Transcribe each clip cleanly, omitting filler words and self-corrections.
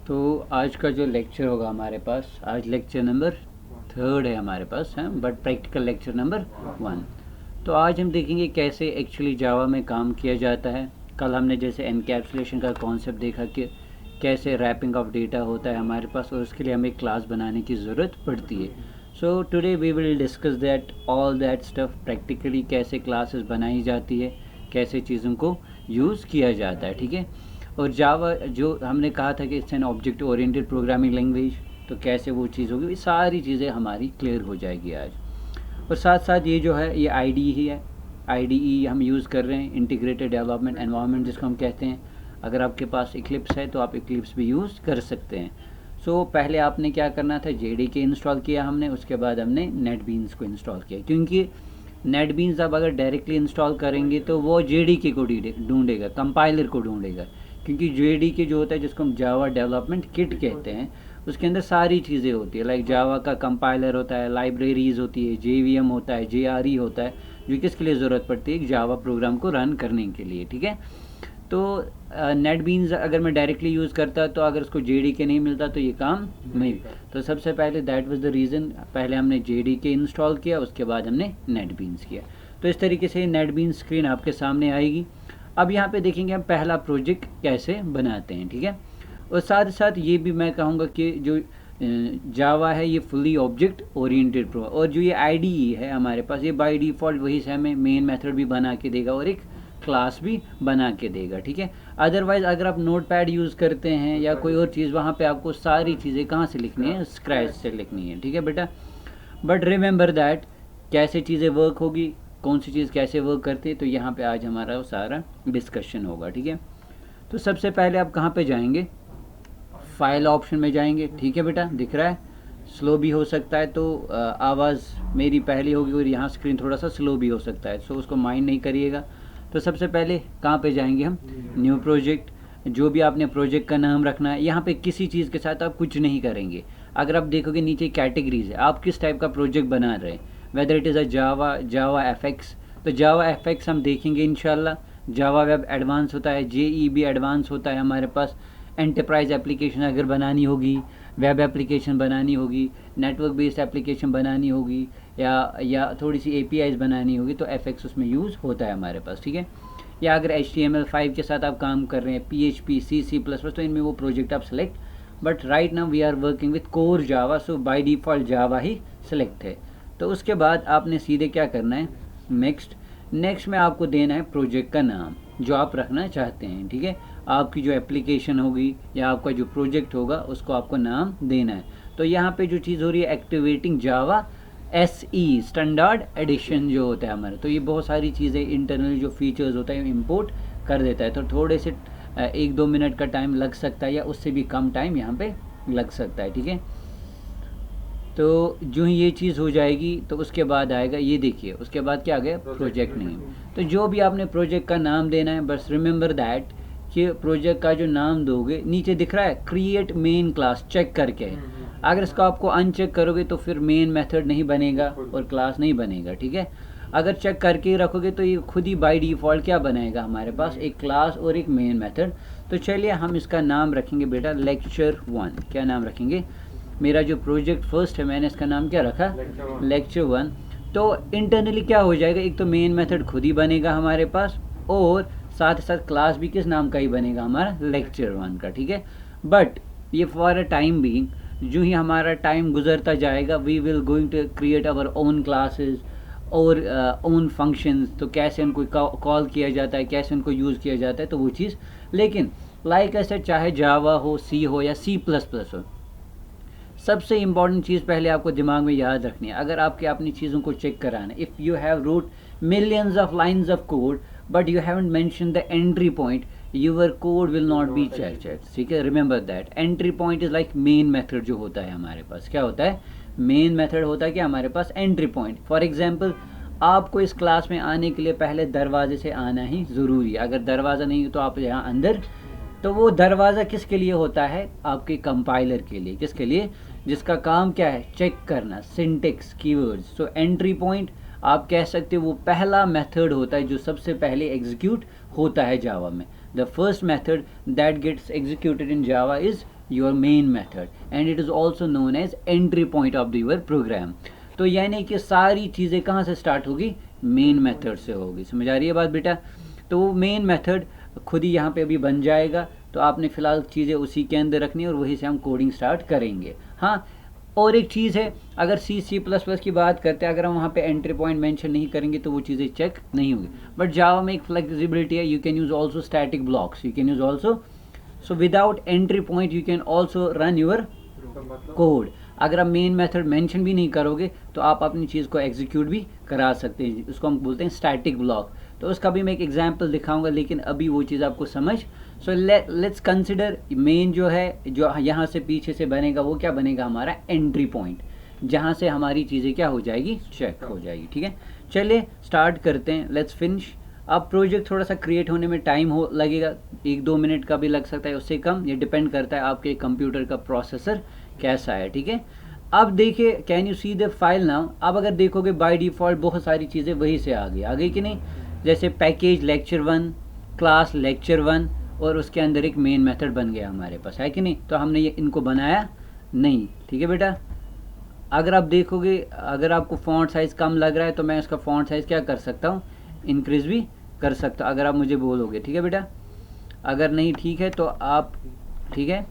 तो आज का जो लेक्चर होगा हमारे पास, आज लेक्चर नंबर 3 है हमारे पास, है बट प्रैक्टिकल लेक्चर नंबर 1। तो आज हम देखेंगे कैसे एक्चुअली जावा में काम किया जाता है। कल हमने जैसे एनकैप्सुलेशन का कॉन्सेप्ट देखा कि कैसे रैपिंग ऑफ डेटा होता है हमारे पास, और उसके लिए हमें क्लास बनाने की ज़रूरत पड़ती है। So today we will discuss that all that stuff practically, कैसे क्लासेस बनाई जाती है, कैसे चीज़ों को यूज़ किया जाता है, ठीक है। और जावा जो हमने कहा था कि it's an object oriented programming language, तो कैसे वो चीज़ होगी, ये सारी चीज़ें हमारी क्लियर हो जाएगी आज। और साथ साथ ये जो है ये आईडी ही है, आईडीई हम यूज़ कर रहे हैं, इंटीग्रेटेड डेवलपमेंट एनवायरनमेंट जिसको हम कहते हैं। अगर आपके पास इक्लिप्स है तो आप इक्लिप्स भी यूज़ कर सकते हैं। सो पहले आपने क्या करना था, जेडीके इंस्टॉल किया हमने, उसके बाद हमने नेटबीन्स को इंस्टॉल किया, क्योंकि नेटबीन्स आप अगर डायरेक्टली इंस्टॉल करेंगे तो वो जेडीके को ढूंढेगा, कंपाइलर को ढूंढेगा, क्योंकि जेडीके जो होता है जिसको हम जावा डेवलपमेंट किट कहते हैं, उसके अंदर सारी चीज़ें होती है। लाइक जावा का कंपाइलर होता है, लाइब्रेरीज होती है, जेवीएम होता है, जेआरई होता है, जो किसके लिए ज़रूरत पड़ती है, जावा प्रोग्राम को रन करने के लिए, ठीक है। तो नेटबीन्स अगर मैं डायरेक्टली यूज़ करता तो अगर उसको जेडीके नहीं मिलता तो ये काम नहीं। तो सबसे पहले दैट वाज द रीज़न, पहले हमने जेडीके इंस्टॉल किया, उसके बाद हमने नेटबीन्स किया। तो इस तरीके से नेटबीन्स स्क्रीन आपके सामने आएगी। अब यहाँ पे देखेंगे हम पहला प्रोजेक्ट कैसे बनाते हैं, ठीक है। और साथ ही साथ ये भी मैं कहूँगा कि जो जावा है ये फुली ऑब्जेक्ट ओरिएंटेड प्रो, और जो ये आईडीई है हमारे पास, ये बाय डिफ़ॉल्ट वही से हमें मेन मेथड भी बना के देगा और एक क्लास भी बना के देगा, ठीक है। अदरवाइज़ अगर आप नोटपैड यूज़ करते हैं या कोई और चीज़, वहाँ पे आपको सारी चीज़ें कहाँ से लिखनी है, स्क्रैच से लिखनी है, ठीक है बेटा। बट रिमेंबर दैट कैसे चीज़ें वर्क होगी, कौन सी चीज़ कैसे वर्क करती है, तो यहाँ पे आज हमारा सारा डिस्कशन होगा, ठीक है। तो सबसे पहले आप कहाँ पे जाएंगे, फाइल ऑप्शन में जाएंगे, ठीक है बेटा, दिख रहा है। स्लो भी हो सकता है, तो आवाज़ मेरी पहली होगी और यहाँ स्क्रीन थोड़ा सा स्लो भी हो सकता है, सो उसको माइंड नहीं करिएगा। तो सबसे पहले कहाँ पे जाएंगे हम, न्यू प्रोजेक्ट। जो भी आपने प्रोजेक्ट का नाम रखना है, यहाँ पे किसी चीज़ के साथ आप कुछ नहीं करेंगे। अगर आप देखोगे नीचे कैटेगरीज है, आप किस टाइप का प्रोजेक्ट बना रहे हैं, whether it is a Java, Java FX, तो जावा एफएक्स हम देखेंगे इंशाल्लाह। जावा वेब एडवांस होता है, जेईबी एडवांस होता है हमारे पास। एंटरप्राइज एप्लीकेशन अगर बनानी होगी, वेब एप्लीकेशन बनानी होगी, नेटवर्क बेस्ड एप्लीकेशन बनानी होगी, या थोड़ी सी एपीआईज बनानी होगी, तो एफएक्स उसमें यूज़ होता है हमारे पास, ठीक है। या अगर HTML5 के साथ आप काम कर रहे हैं, PHP, C++, तो इनमें वो प्रोजेक्ट आप select. But right now we are working with core Java, so by default Java ही सिलेक्ट है। तो उसके बाद आपने सीधे क्या करना है, नेक्स्ट। नेक्स्ट में आपको देना है प्रोजेक्ट का नाम जो आप रखना चाहते हैं, ठीक है। आपकी जो एप्लीकेशन होगी या आपका जो प्रोजेक्ट होगा उसको आपको नाम देना है। तो यहाँ पे जो चीज़ हो रही है, एक्टिवेटिंग जावा SE स्टैंडर्ड एडिशन जो होता है हमारा, तो ये बहुत सारी चीज़ें इंटरनल जो फीचर्स होता है इंपोर्ट कर देता है। तो थोड़े से 1-2 मिनट का टाइम लग सकता है, या उससे भी कम टाइम यहाँ पे लग सकता है, ठीक है। तो जो ही ये चीज़ हो जाएगी तो उसके बाद आएगा, ये देखिए उसके बाद क्या आ गया, प्रोजेक्ट नेम। तो जो भी आपने प्रोजेक्ट का नाम देना है, बस रिमेंबर दैट कि प्रोजेक्ट का जो नाम दोगे, नीचे दिख रहा है क्रिएट मेन क्लास, चेक करके है। अगर इसको आपको अनचेक करोगे तो फिर मेन मेथड नहीं बनेगा और क्लास नहीं बनेगा, ठीक है। अगर चेक करके ही रखोगे तो ये खुद ही बाय डिफ़ॉल्ट क्या बनाएगा हमारे पास, एक क्लास और एक मेन मेथड। तो चलिए हम इसका नाम रखेंगे बेटा लेक्चर 1। क्या नाम रखेंगे, मेरा जो प्रोजेक्ट फर्स्ट है मैंने इसका नाम क्या रखा, लेक्चर 1। तो इंटरनली क्या हो जाएगा, एक तो मेन मेथड खुद ही बनेगा हमारे पास, और साथ ही साथ क्लास भी किस नाम का ही बनेगा, हमारा लेक्चर 1 का, ठीक है। बट ये फॉर अ टाइम बीइंग, जो ही हमारा टाइम गुजरता जाएगा, we will going to create our own classes और ओन फंक्शंस। तो कैसे उनको कॉल किया जाता है, कैसे उनको यूज़ किया जाता है, तो वो चीज़। लेकिन लाइक ऐसे चाहे जावा हो, सी हो या C++ हो, सबसे इम्पॉर्टेंट चीज़ पहले आपको दिमाग में याद रखनी है। अगर आपके अपनी चीज़ों को चेक कराना है, if you have wrote millions of lines of code but you haven't mention the entry point, your code will not be check, ठीक है। Remember that entry point is like main method जो होता है हमारे पास, क्या होता है, मेन मेथड होता है कि हमारे पास एंट्री पॉइंट। फॉर एग्जाम्पल, आपको इस क्लास में आने के लिए पहले दरवाजे से आना ही ज़रूरी है। अगर दरवाज़ा नहीं हो तो आप यहाँ अंदर, तो वो दरवाज़ा किसके लिए होता है, आपके कंपाइलर के लिए, किसके लिए, जिसका काम क्या है, चेक करना syntax keywords. So entry point आप कह सकते हो वो पहला मेथड होता है जो सबसे पहले एग्जीक्यूट होता है जावा में। The first method that gets executed in Java is your main method and it is also known as entry point of your program. तो यानी कि सारी चीज़ें कहाँ से स्टार्ट होगी, मेन मेथड से होगी। समझ आ रही है बात बेटा? तो वो मेन मेथड खुद ही यहाँ पे अभी बन जाएगा, तो आपने फ़िलहाल चीज़ें उसी के अंदर रखनी है और वहीं से हम कोडिंग स्टार्ट करेंगे। हाँ, और एक चीज़ है, अगर C++ की बात करते हैं, अगर हम वहाँ पे एंट्री पॉइंट मेंशन नहीं करेंगे तो वो चीज़ें चेक नहीं होगी। बट जावा में एक फ्लेक्सिबिलिटी है, you can use also static blocks, you can use also, so without entry point you can also run your code. अगर आप मेन मेथड मेंशन भी नहीं करोगे तो आप अपनी चीज़ को एग्जीक्यूट भी करा सकते हैं, उसको हम बोलते हैं स्टैटिक ब्लॉक। तो उसका भी मैं एक एग्जांपल दिखाऊंगा, लेकिन अभी वो चीज़ आपको समझ। सो लेट्स कंसिडर मेन जो है, जो यहाँ से पीछे से बनेगा, वो क्या बनेगा, हमारा एंट्री पॉइंट, जहाँ से हमारी चीज़ें क्या हो जाएगी, चेक हो जाएगी। ठीक है, चलिए स्टार्ट करते हैं, लेट्स फिनिश। अब प्रोजेक्ट थोड़ा सा क्रिएट होने में टाइम लगेगा, 1-2 मिनट का भी लग सकता है, उससे कम, ये डिपेंड करता है आपके कंप्यूटर का प्रोसेसर कैसा है। ठीक है, अब देखिए, can you see the file now. अब अगर देखोगे बाय डिफ़ॉल्ट बहुत सारी चीज़ें वहीं से आ गई कि नहीं, जैसे पैकेज लेक्चर 1, क्लास लेक्चर 1, और उसके अंदर एक मेन मेथड बन गया हमारे पास, है कि नहीं। तो हमने ये इनको बनाया नहीं। ठीक है बेटा, अगर आप देखोगे, अगर आपको फ़ॉन्ट साइज़ कम लग रहा है तो मैं इसका फ़ॉन्ट साइज़ क्या कर सकता हूँ, इंक्रीज़ भी कर सकता हूँ, अगर आप मुझे बोलोगे। ठीक है बेटा, अगर नहीं ठीक है तो आप, ठीक है।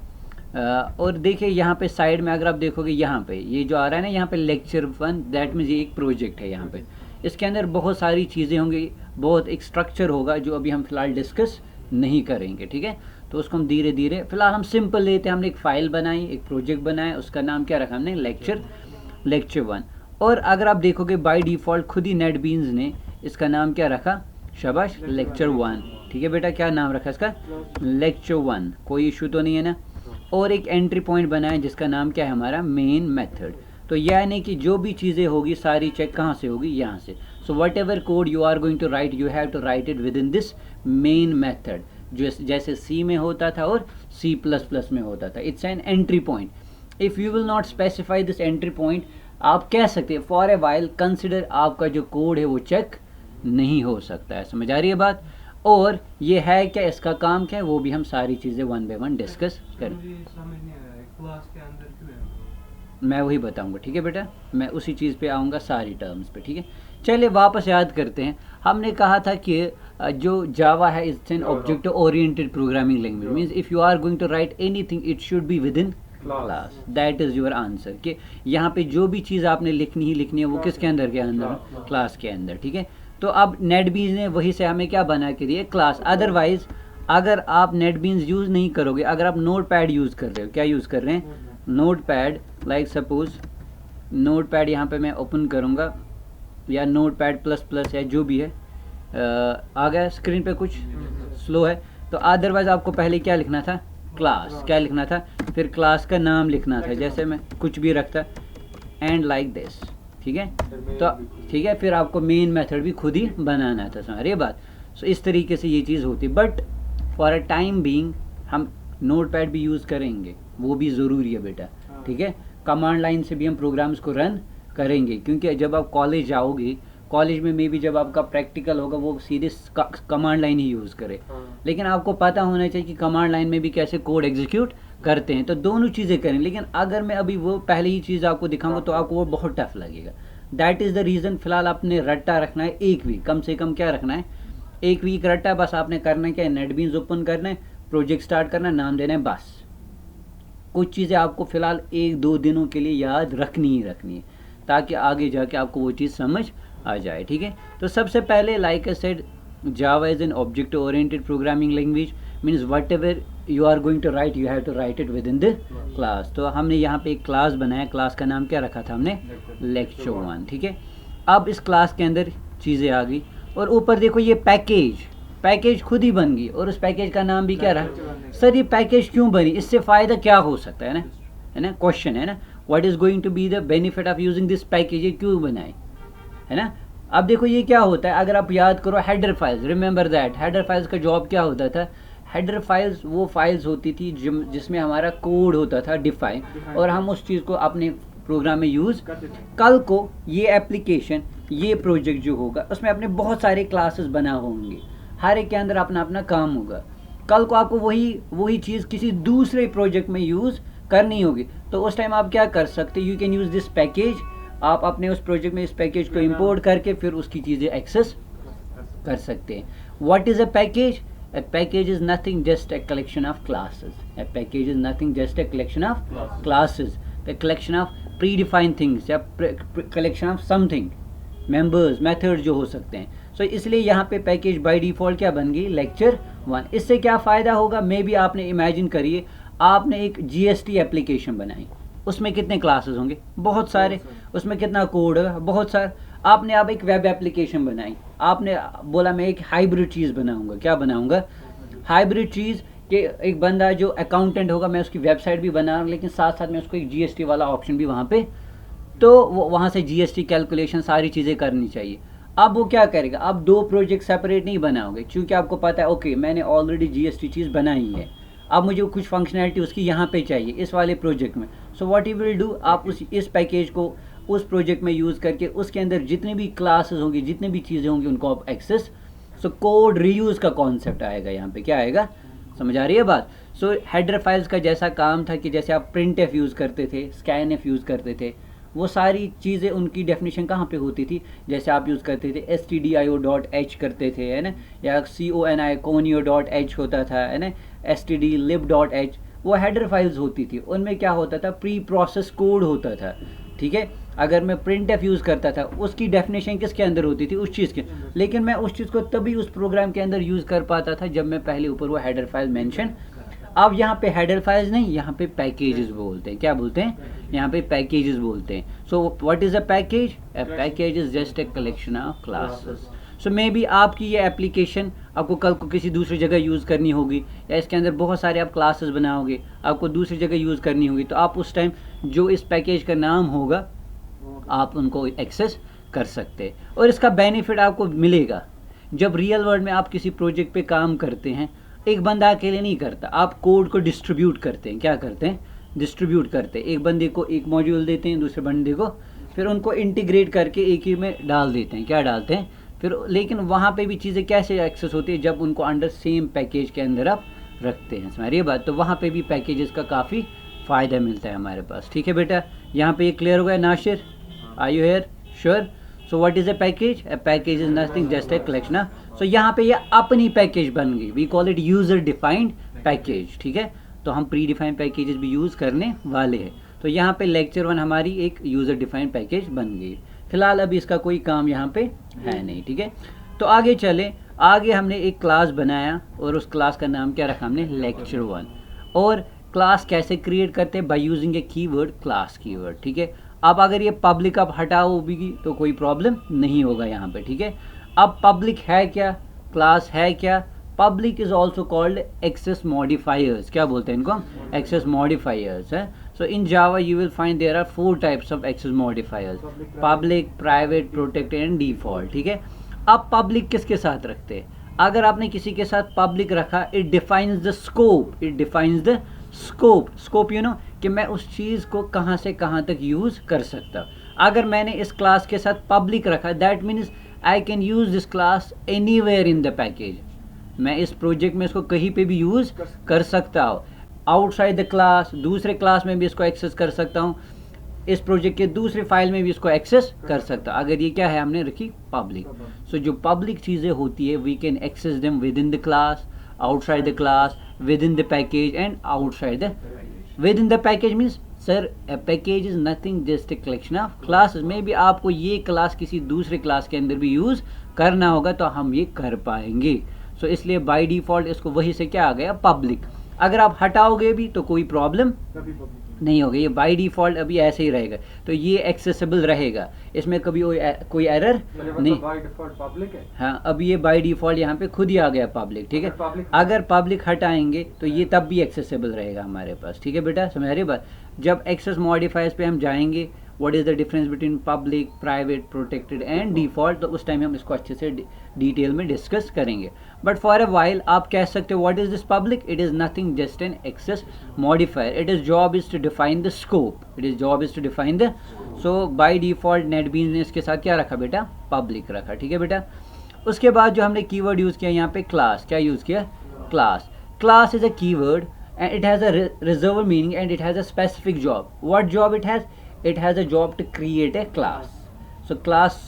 और देखिए यहाँ पे साइड में अगर आप देखोगे, यहाँ पे ये जो आ रहा है ना, यहाँ पे लेक्चर 1, दैट मीन्स ये एक प्रोजेक्ट है। यहाँ पे इसके अंदर बहुत सारी चीज़ें होंगी, बहुत एक स्ट्रक्चर होगा जो अभी हम फिलहाल डिस्कस नहीं करेंगे। ठीक है, तो उसको हम धीरे धीरे, फिलहाल हम सिंपल लेते हैं। हमने एक फ़ाइल बनाई, एक प्रोजेक्ट बनाया, उसका नाम क्या रखा हमने, लेक्चर 1। और अगर आप देखोगे बाय डिफ़ॉल्ट खुद ही नेटबीन्स ने इसका नाम क्या रखा, शाबाश, लेक्चर 1। ठीक है बेटा, क्या नाम रखा इसका, लेक्चर 1, कोई इशू तो नहीं है ना। और एक एंट्री पॉइंट बनाए जिसका नाम क्या है हमारा, मेन मेथड। तो यानी कि जो भी चीज़ें होगी सारी चेक कहाँ से होगी, यहाँ से। So whatever code you are going to write, you have to write it within this main method, जो जैसे C में होता था और C++ में होता था। It's an entry point. If you will not specify this entry point, आप कह सकते हैं फॉर ए वाइल कंसिडर आपका जो कोड है वो चेक नहीं हो सकता है। समझ आ रही है बात? और ये है क्या, इसका काम क्या है, वो भी हम सारी चीज़ें 1 बाय 1 डिस्कस करें। मैं वही बताऊंगा। ठीक है बेटा, मैं उसी चीज़ पे आऊँगा, सारी टर्म्स पे। ठीक है, चलिए वापस याद करते हैं। हमने कहा था कि जो जावा है it's an object oriented programming language, means if you are going to write anything it should be within class. That is your answer, कि यहाँ पे जो भी चीज़ आपने लिखनी ही लिखनी है वो किसके अंदर के अंदर, क्लास के अंदर। ठीक है, तो अब नेटबीन्स ने वही से हमें क्या बना के दिए, क्लास। अदरवाइज अगर आप नेटबीन्स यूज़ नहीं करोगे, अगर आप नोटपैड यूज़ कर रहे हो, क्या यूज़ कर रहे हैं, नोटपैड, लाइक सपोज नोटपैड यहाँ पे मैं ओपन करूँगा, या नोटपैड ++ है, जो भी है, आ गया स्क्रीन पे, कुछ स्लो है। तो अदरवाइज आपको पहले क्या लिखना था, क्लास, क्या लिखना था, फिर क्लास का नाम लिखना था, जैसे मैं कुछ भी रखता, एंड लाइक दिस। ठीक है, तो ठीक है, फिर आपको मेन मेथड भी खुद ही बनाना था। समझ रही बात? सो इस तरीके से ये चीज़ होती, but for a time being हम नोटपैड भी यूज़ करेंगे, वो भी ज़रूरी है बेटा। ठीक है, कमांड लाइन से भी हम प्रोग्राम्स को रन करेंगे, क्योंकि जब आप कॉलेज जाओगे, कॉलेज में मे भी जब आपका प्रैक्टिकल होगा वो सीधे कमांड लाइन ही यूज़ करे। लेकिन आपको पता होना चाहिए कि कमांड लाइन में भी कैसे कोड एग्जीक्यूट करते हैं, तो दोनों चीज़ें करें। लेकिन अगर मैं अभी वो पहले ही चीज़ आपको दिखाऊंगा तो आपको वो बहुत टफ लगेगा। दैट इज़ द रीज़न फिलहाल आपने रट्टा रखना है 1 वीक, कम से कम क्या रखना है, 1 वीक रट्टा। बस आपने करना है क्या, नेटबीन्स ओपन करना है, प्रोजेक्ट स्टार्ट करना है, नाम देना है, बस। कुछ चीज़ें आपको फ़िलहाल 1-2 दिनों के लिए याद रखनी ही रखनी है, ताकि आगे जाके आपको वो चीज़ समझ आ जाए। ठीक है, तो सबसे पहले like I said, Java is an object oriented programming language, means whatever you are going to write you have to write it within the class. तो हमने यहाँ पे एक क्लास बनाया, क्लास का नाम क्या रखा था हमने, लेक्चर 1। ठीक है, अब इस क्लास के अंदर चीज़ें आ गई, और ऊपर देखो ये पैकेज खुद ही बन गई, और उस पैकेज का नाम भी क्या रहा। सर ये पैकेज क्यों बनी, इससे फ़ायदा क्या हो सकता है ना, क्वेश्चन है ना, what is going to be the benefit of using this package, ये क्यों बनाए, है ना। अब देखो ये क्या होता है, अगर आप याद करो header files, remember that, header files का जॉब क्या होता था, हेडर फाइल्स वो फाइल्स होती थी जिसमें हमारा कोड होता था डिफाइन, और हम उस चीज़ को अपने प्रोग्राम में यूज़। कल को ये एप्लीकेशन, ये प्रोजेक्ट जो होगा उसमें अपने बहुत सारे क्लासेस बना होंगे, हर एक के अंदर अपना अपना काम होगा। कल को आपको वही चीज़ किसी दूसरे प्रोजेक्ट में यूज़ करनी होगी, तो उस टाइम आप क्या कर सकते, you can use this package. आप अपने उस प्रोजेक्ट में इस पैकेज को इंपोर्ट करके फिर उसकी चीज़ें एक्सेस कर सकते हैं। What is a package? A package is nothing just a collection of classes. A package is nothing just a collection of classes. The collection of predefined things या collection of something, members, methods जो हो सकते हैं। So इसलिए यहाँ पे package by default क्या बन गई? लेक्चर 1। इससे क्या फ़ायदा होगा? मे बी आपने इमेजिन करिए आपने एक GST एप्लीकेशन बनाई, उसमें कितने क्लासेस होंगे? बहुत सारे। उसमें कितना कोड है? बहुत सारा। आपने अब एक वेब एप्लीकेशन बनाई, आपने बोला मैं एक हाइब्रिड चीज़ बनाऊंगा। क्या बनाऊंगा? हाइब्रिड चीज़ कि एक बंदा जो अकाउंटेंट होगा, मैं उसकी वेबसाइट भी बना रहा हूँ, लेकिन साथ साथ में उसको एक GST वाला ऑप्शन भी वहाँ पे, तो वो वहाँ से GST कैलकुलेशन सारी चीज़ें करनी चाहिए। अब वो क्या करेगा? आप दो प्रोजेक्ट सेपरेट नहीं बनाओगे, क्योंकि आपको पता है ओके मैंने ऑलरेडी GST चीज़ बनाई है, अब मुझे कुछ फंक्शनैलिटी उसकी यहाँ पे चाहिए इस वाले प्रोजेक्ट में। So what you will do, आप इस पैकेज को उस प्रोजेक्ट में यूज़ करके उसके अंदर जितनी भी क्लासेस होंगी, जितनी भी चीज़ें होंगी, उनको आप एक्सेस। सो कोड रीयूज़ का कॉन्सेप्ट आएगा यहाँ पे। क्या आएगा? समझ आ रही है बात? सो हेडर फाइल्स का जैसा काम था कि जैसे आप प्रिंट एफ यूज़ करते थे, स्कैन एफ यूज़ करते थे, वो सारी चीज़ें उनकी डेफिनेशन कहाँ पे होती थी? जैसे आप यूज़ करते थे stdio.h करते थे, है ना, या conio.h होता था, है ना, stdlib.h, वो हेडर फाइल्स होती थी। उनमें क्या होता था? प्री प्रोसेस कोड होता था। ठीक है, अगर मैं प्रिंट एफ यूज़ करता था, उसकी डेफिनेशन किसके अंदर होती थी? उस चीज़ के। लेकिन मैं उस चीज़ को तभी उस प्रोग्राम के अंदर यूज़ कर पाता था जब मैं पहले ऊपर वो हेडर फाइल मेंशन। अब यहाँ पे हेडर फाइल्स नहीं, यहाँ पे पैकेजेस बोलते हैं। क्या बोलते हैं? यहाँ पे पैकेजेस बोलते हैं। सो what is a package? A package is just a collection of classes. So may be आपकी ये एप्लीकेशन आपको कल को किसी दूसरी जगह यूज़ करनी होगी, या इसके अंदर बहुत सारे आप क्लासेस बनाओगे, आपको दूसरी जगह यूज़ करनी होगी, तो आप उस टाइम जो इस पैकेज का नाम होगा आप उनको एक्सेस कर सकते हैं। और इसका बेनिफिट आपको मिलेगा जब रियल वर्ल्ड में आप किसी प्रोजेक्ट पे काम करते हैं। एक बंदा अकेले नहीं करता, आप कोड को डिस्ट्रीब्यूट करते हैं। क्या करते हैं? डिस्ट्रीब्यूट करते हैं। एक बंदे को एक मॉड्यूल देते हैं, दूसरे बंदे को, फिर उनको इंटीग्रेट करके एक ही में डाल देते हैं। क्या डालते हैं? फिर लेकिन वहाँ पे भी चीज़ें कैसे एक्सेस होती है? जब उनको अंडर सेम पैकेज के अंदर आप रखते हैं। समझ रही है बात? तो वहाँ पे भी पैकेजेस का काफ़ी फ़ायदा मिलता है हमारे पास। ठीक है बेटा, यहाँ पे ये क्लियर हो गया? Nashir, are you here? Sure? So what is a package? A package is nothing just a collection. So यहाँ पे ये अपनी पैकेज बन गई, we call it user defined package. ठीक है, तो हम प्री डिफाइंड पैकेजेस भी यूज़ करने वाले हैं। तो यहाँ पे लेक्चर 1 हमारी एक यूज़र डिफाइंड पैकेज बन गई। फिलहाल अभी इसका कोई काम यहाँ पे है नहीं। ठीक है, तो आगे चलें। आगे हमने एक क्लास बनाया और उस क्लास का नाम क्या रखा हमने? लेक्चर 1। और क्लास कैसे क्रिएट करते हैं? By using A keyword, class keyword. ठीक है, अब अगर ये पब्लिक आप हटाओ भी तो कोई प्रॉब्लम नहीं होगा यहाँ पे। ठीक है, अब पब्लिक है क्या? क्लास है क्या? Public is also called access modifiers. क्या बोलते हैं इनको हम? एक्सेस मॉडिफायर्स है। So in Java you will find there are 4 types of access modifiers: public, private, protected and default. ठीक है, अब पब्लिक किसके साथ रखते हैं? अगर आपने किसी के साथ पब्लिक रखा, it defines the scope. It defines the scope. Scope you know कि मैं उस चीज़ को कहाँ से कहाँ तक यूज़ कर सकता। अगर मैंने इस क्लास के साथ पब्लिक रखा, that means I can use this class anywhere in the package. मैं इस प्रोजेक्ट में इसको कहीं पे भी यूज़ कर सकता हूँ। आउटसाइड द क्लास, दूसरे क्लास में भी इसको एक्सेस कर सकता हूँ, इस प्रोजेक्ट के दूसरे फाइल में भी इसको एक्सेस कर सकता हूँ। अगर ये क्या है? हमने रखी पब्लिक। सो जो पब्लिक चीज़ें होती है we can access them within the class, outside the class, within the package and outside the within the package means sir a package is nothing just a collection of classes। में भी आपको ये class किसी दूसरे class के अंदर भी use करना होगा तो हम ये कर पाएंगे। सो इसलिए बाय डिफ़ॉल्ट इसको वही से क्या आ गया? पब्लिक। अगर आप हटाओगे भी तो कोई प्रॉब्लम नहीं होगा, ये बाय डिफ़ॉल्ट अभी ऐसे ही रहेगा, तो ये एक्सेसिबल रहेगा, इसमें कभी कोई एरर नहीं। बाय डिफ़ॉल्ट पब्लिक है। हाँ, अभी ये बाय डिफ़ॉल्ट यहाँ पे खुद ही आ गया पब्लिक। ठीक है, अगर पब्लिक हटाएंगे तो ये तब भी एक्सेसिबल रहेगा हमारे पास। ठीक है बेटा, समझ रही बात? जब एक्सेस मॉडिफायर्स पे हम जाएंगे, what is the difference between public, private, protected and default, तो उस टाइम हम इसको अच्छे से डिटेल में डिस्कस करेंगे। बट फॉर अ वाइल आप कह सकते हो what is this public? It is nothing just an access modifier. It is job is to define the scope. It is job is to define the. So by default NetBeans ने इसके साथ क्या रखा बेटा? पब्लिक रखा। ठीक है बेटा, उसके बाद जो हमने कीवर्ड यूज़ किया यहाँ पे क्लास, क्या यूज़ किया? Class. class is a keyword and it has a reserved meaning and it has a specific job. What job it has? It has a job to create a class. So class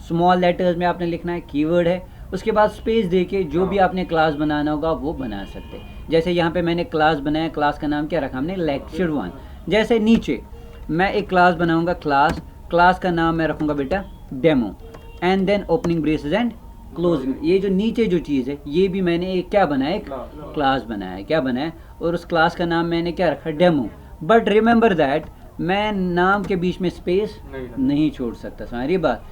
small letters में आपने लिखना है, keyword है, उसके बाद space देके जो भी आपने क्लास बनाना होगा वो बना सकते हैं। जैसे यहाँ पे मैंने क्लास बनाया, क्लास का नाम क्या रखा हमने, लेक्चर 1। जैसे नीचे मैं एक क्लास बनाऊंगा, क्लास का नाम मैं रखूँगा बेटा demo, and then opening braces and closing. ये जो नीचे जो चीज़ है ये भी मैंने एक क्या बनाया, एक क्लास बनाया, क्या बनाया, और उस क्लास का नाम मैंने क्या रखा, डेमो। बट रिमेंबर दैट मैं नाम के बीच में स्पेस नहीं छोड़ सकता, समझिए बात,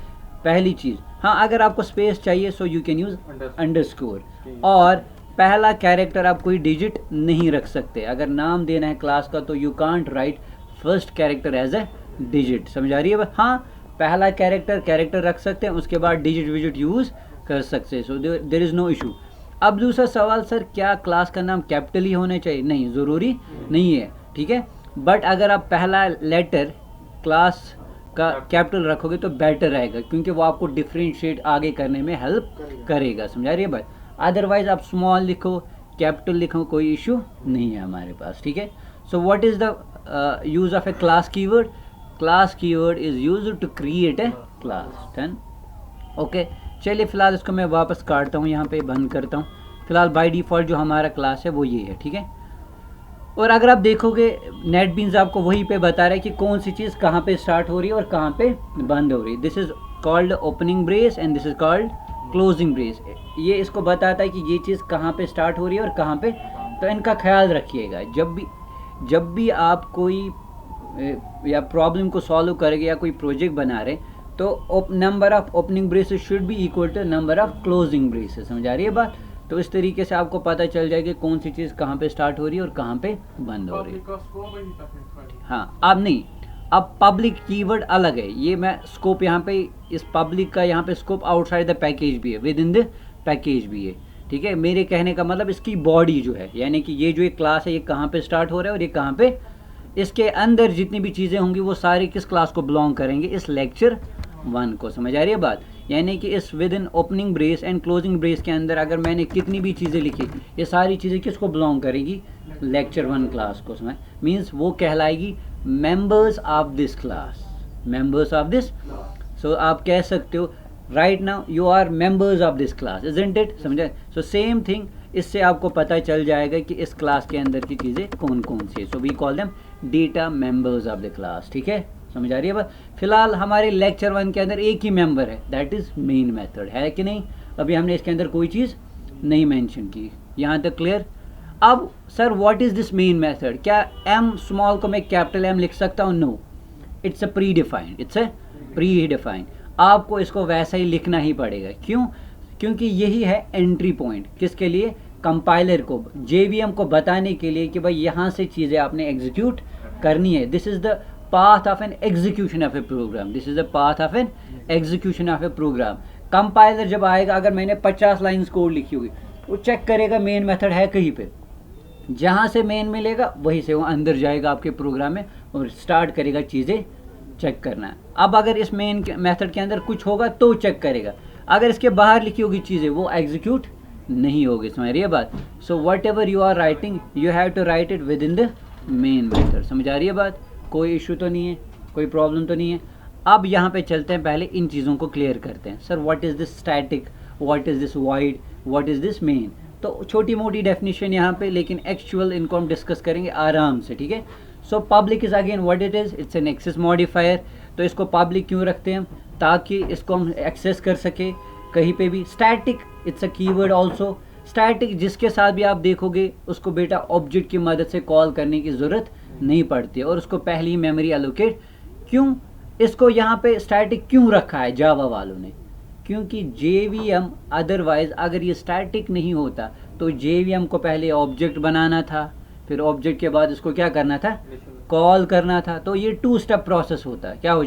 पहली चीज़। हाँ, अगर आपको स्पेस चाहिए so you can use underscore, और पहला कैरेक्टर आप कोई डिजिट नहीं रख सकते। अगर नाम देना है क्लास का तो you can't write first character as a digit, समझ आ रही है। हाँ, पहला कैरेक्टर रख सकते हैं, उसके बाद डिजिट विजिट यूज़ कर सकते हैं, so there is no issue. अब दूसरा सवाल, सर क्या क्लास का नाम कैपिटल ही होना चाहिए? नहीं, ज़रूरी नहीं है, ठीक है। बट अगर आप पहला लेटर क्लास का कैपिटल रखोगे तो बेटर रहेगा, क्योंकि वो आपको डिफ्रेंशिएट आगे करने में हेल्प करेगा, समझा रही है भाई। अदरवाइज आप स्मॉल लिखो, कैपिटल लिखो, कोई इशू नहीं है हमारे पास, ठीक है। So what is the use of a class keyword? Class keyword is used to create a class. Done, okay. चलिए फिलहाल इसको मैं वापस काटता हूँ, यहाँ पे बंद करता हूँ। फिलहाल बाय डिफ़ॉल्ट जो हमारा क्लास है वो ये है, ठीक है। और अगर आप देखोगे नेटबीन्स आपको वहीं पे बता रहा है कि कौन सी चीज़ कहाँ पे स्टार्ट हो रही है और कहाँ पे बंद हो रही है। This is called opening brace and this is called closing brace. ये इसको बताता है कि ये चीज़ कहाँ पे स्टार्ट हो रही है और कहाँ पे, तो इनका ख्याल रखिएगा। जब भी आप कोई या प्रॉब्लम को सॉल्व करेंगे या कोई प्रोजेक्ट बना रहे तो number of opening braces should be equal to number of closing braces, समझ आ रही है बात। तो इस तरीके से आपको पता चल जाएगा कौन सी चीज़ कहाँ पे स्टार्ट हो रही है और कहाँ पे बंद हो रही है। हाँ, अब नहीं, अब पब्लिक कीवर्ड अलग है। ये मैं स्कोप यहाँ पे, इस पब्लिक का यहाँ पे स्कोप आउटसाइड द पैकेज भी है, विद इन द पैकेज भी है, ठीक है। मेरे कहने का मतलब इसकी बॉडी जो है, यानी कि ये जो एक क्लास है ये कहाँ पे स्टार्ट हो रहा है और ये कहाँ पे, इसके अंदर जितनी भी चीज़ें होंगी वो सारी किस क्लास को बिलोंग करेंगे, इस लेक्चर 1 को, समझ आ रही है बात। यानी कि इस with in opening brace and closing brace के अंदर अगर मैंने कितनी भी चीज़ें लिखी, ये सारी चीज़ें किसको बिलोंग करेगी, लेक्चर 1 क्लास को, समझ। मीन्स वो कहलाएगी members of this class, members of this. So आप कह सकते हो right now you are members of this class, isn't it, समझे। सो सेम थिंग, इससे आपको पता चल जाएगा कि इस क्लास के अंदर की चीज़ें कौन कौन सी है। So we call them data members of the class, ठीक है, समझ आ रही है बात। फिलहाल हमारे लेक्चर 1 के अंदर एक ही मेंबर है, दैट इज़ मेन मेथड, है कि नहीं। अभी हमने इसके अंदर कोई चीज़ नहीं मेंशन की, यहाँ तक क्लियर। अब sir what is this main method? क्या एम स्मॉल को मैं कैपिटल एम लिख सकता हूँ? No, it's a predefined, it's a predefined. आपको इसको वैसा ही लिखना ही पड़ेगा। क्यों? क्योंकि यही है एंट्री पॉइंट, किसके लिए, कंपाइलर को, JVM को बताने के लिए कि भाई यहाँ से चीज़ें आपने एग्जीक्यूट करनी है। This is the path of an execution of a program, this is the path of an execution of a program। Compiler जब आएगा, अगर मैंने 50 लाइन्स कोड लिखी होगी, वो चेक करेगा मेन मेथड है कहीं पे, जहाँ से मेन मिलेगा वहीं से वो अंदर जाएगा आपके प्रोग्राम में और स्टार्ट करेगा चीज़ें चेक करना। अब अगर इस मेन मेथड के अंदर कुछ होगा तो चेक करेगा, अगर इसके बाहर लिखी होगी चीज़ें वो एग्जीक्यूट नहीं होगी, समझ रही है बात। So whatever you are writing you have to write it within the main method, समझ आ रही है बात। कोई इशू तो नहीं है, कोई प्रॉब्लम तो नहीं है। अब यहाँ पे चलते हैं, पहले इन चीज़ों को क्लियर करते हैं। Sir what is this static, what is this wide, what is this main. तो छोटी मोटी डेफिनेशन यहाँ पे, लेकिन एक्चुअल इनको हम डिस्कस करेंगे आराम से, ठीक है। So public is again what it is, it's an access modifier. तो इसको पब्लिक क्यों रखते हैं हम, ताकि इसको हम एक्सेस कर सके कहीं पे भी। Static, it's a keyword also. Static जिसके साथ भी आप देखोगे उसको बेटा ऑब्जेक्ट की मदद से कॉल करने की ज़रूरत नहीं पड़ती है और उसको पहले ही मेमोरी एलोकेट। क्यों इसको यहाँ पे स्टैटिक क्यों रखा है जावा वालों ने? क्योंकि JVM अदरवाइज अगर ये स्टैटिक नहीं होता तो JVM को पहले ऑब्जेक्ट बनाना था, फिर ऑब्जेक्ट के बाद इसको क्या करना था, कॉल करना था। तो ये 2 स्टेप प्रोसेस होता है। क्या हो